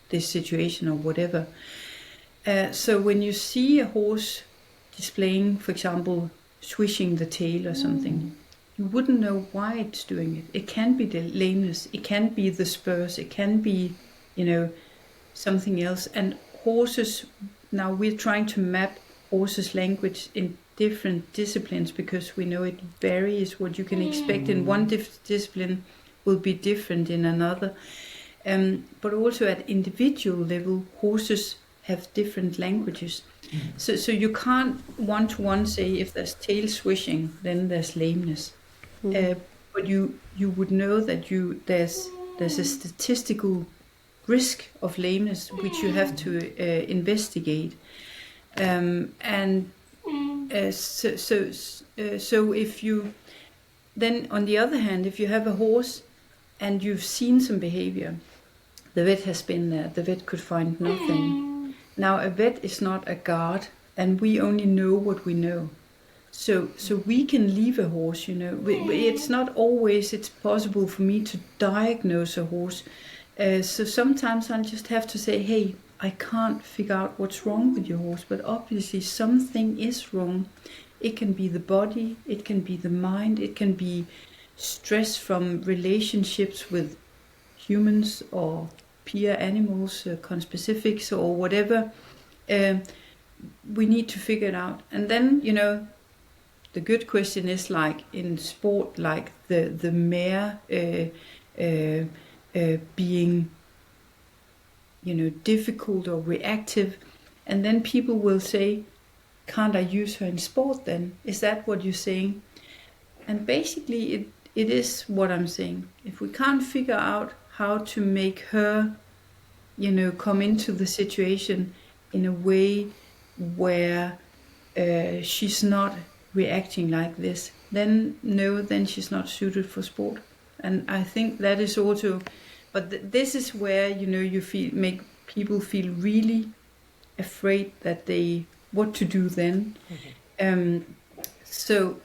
this situation or whatever. So when you see a horse displaying, for example, swishing the tail or something, you wouldn't know why it's doing it. It can be the lameness, it can be the spurs, it can be, something else. And horses, now we're trying to map horses' language in different disciplines because we know it varies. What you can expect in one discipline will be different in another. But also at individual level, horses have different languages. So you can't one-to-one say if there's tail swishing, then there's lameness. But you would know that there's a statistical risk of lameness which you have to investigate. So if you then, on the other hand, if you have a horse and you've seen some behavior, the vet has been there, the vet could find nothing. Now a vet is not a guard, and we only know what we know. So we can leave a horse, it's not always it's possible for me to diagnose a horse. So sometimes I'll just have to say, hey, I can't figure out what's wrong with your horse, but obviously something is wrong. It can be the body, it can be the mind, it can be stress from relationships with humans or peer animals, conspecifics or whatever. We need to figure it out. And then, the good question is like in sport, like the mare being, difficult or reactive. And then people will say, can't I use her in sport then? Is that what you're saying? And basically it is what I'm saying. If we can't figure out how to make her, come into the situation in a way where she's not reacting like this, then she's not suited for sport. And I think that is also, but this is where, you make people feel really afraid that what to do then. So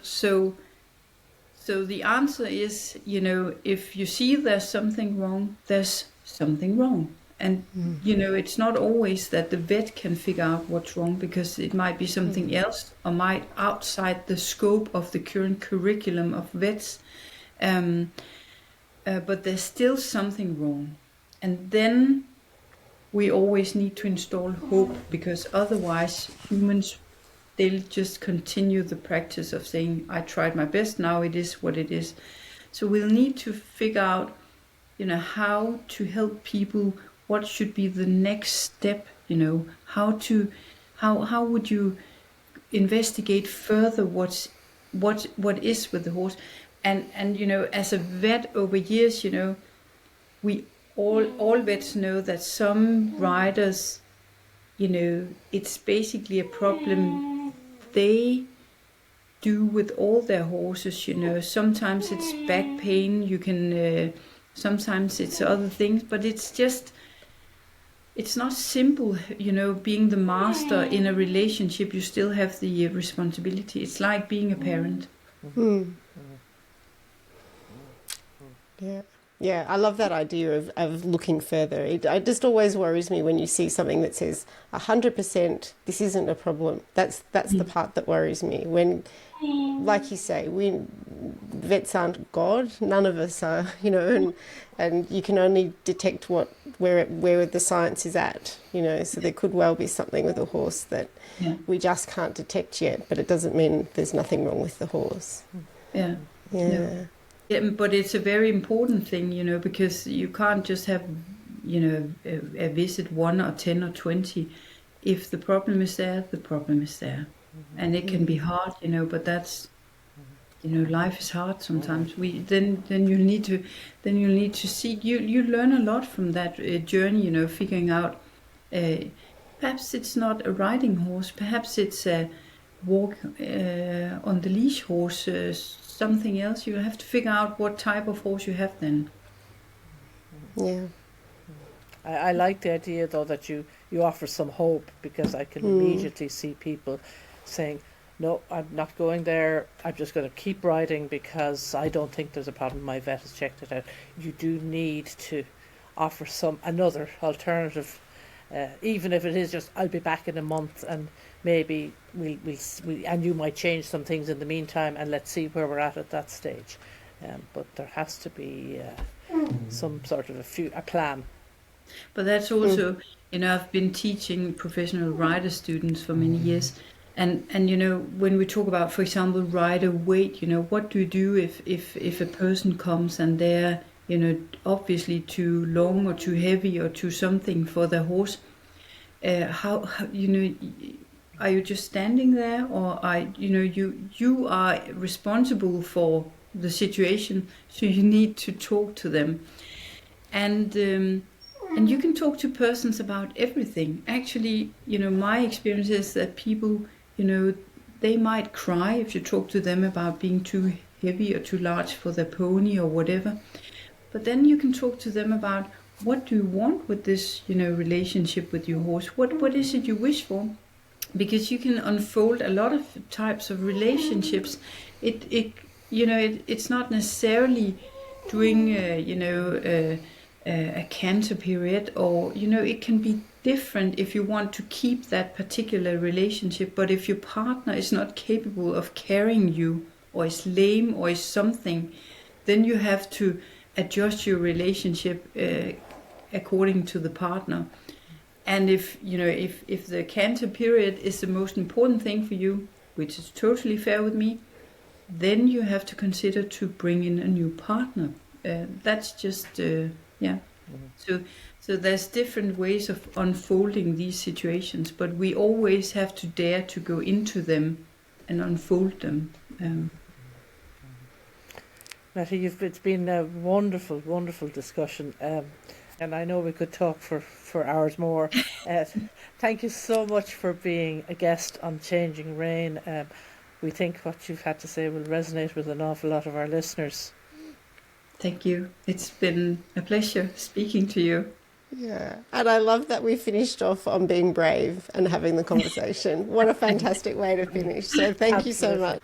the answer is, if you see there's something wrong, there's something wrong. And, it's not always that the vet can figure out what's wrong, because it might be something else or might outside the scope of the current curriculum of vets. But there's still something wrong. And then we always need to install hope, because otherwise humans, they'll just continue the practice of saying, I tried my best, now it is what it is. So we'll need to figure out, how to help people, what should be the next step, how would you investigate further what is with the horse. And as a vet over years, we all vets know that some riders, it's basically a problem they do with all their horses. Sometimes it's back pain, you can sometimes it's other things, but it's just it's not simple, being the master in a relationship. You still have the responsibility. It's like being a parent. Yeah. Yeah, I love that idea of looking further. It just always worries me when you see something that says 100% this isn't a problem. That's the part that worries me. When, like you say, vets aren't God. None of us are, and you can only detect where the science is at, So there could well be something with a horse that we just can't detect yet, but it doesn't mean there's nothing wrong with the horse. Yeah. Yeah. Yeah, but it's a very important thing, because you can't just have, a visit 1 or 10 or 20. If the problem is there, the problem is there. And it can be hard, but that's, life is hard sometimes. Then you need to see, you learn a lot from that journey, figuring out, perhaps it's not a riding horse, perhaps it's a walk on the leash horse, something else. You have to figure out what type of horse you have then. Yeah. I like the idea, though, that you offer some hope, because I can immediately see people saying, no, I'm not going there. I'm just going to keep riding because I don't think there's a problem. My vet has checked it out. You do need to offer another alternative, even if it is just, I'll be back in a month and maybe we'll and you might change some things in the meantime, and let's see where we're at that stage. But there has to be some sort of a plan. But that's also, I've been teaching professional rider students for many years, and when we talk about, for example, rider weight, what do you do if a person comes and they're obviously too long or too heavy or too something for the horse? How are you just standing there, or you are responsible for the situation, so you need to talk to them, and you can talk to persons about everything. Actually, my experience is that people, they might cry if you talk to them about being too heavy or too large for their pony or whatever, but then you can talk to them about, what do you want with this, relationship with your horse? What is it you wish for? Because you can unfold a lot of types of relationships. It's not necessarily doing a canter period, or it can be different if you want to keep that particular relationship. But if your partner is not capable of carrying you, or is lame, or is something, then you have to adjust your relationship according to the partner. And if the canter period is the most important thing for you, which is totally fair with me, then you have to consider to bring in a new partner. That's just So there's different ways of unfolding these situations, but we always have to dare to go into them and unfold them. Mette, it's been a wonderful, wonderful discussion. And I know we could talk for hours more. Thank you so much for being a guest on Changing Rein. We think what you've had to say will resonate with an awful lot of our listeners. Thank you. It's been a pleasure speaking to you. Yeah, and I love that we finished off on being brave and having the conversation. What a fantastic way to finish. So thank you so much.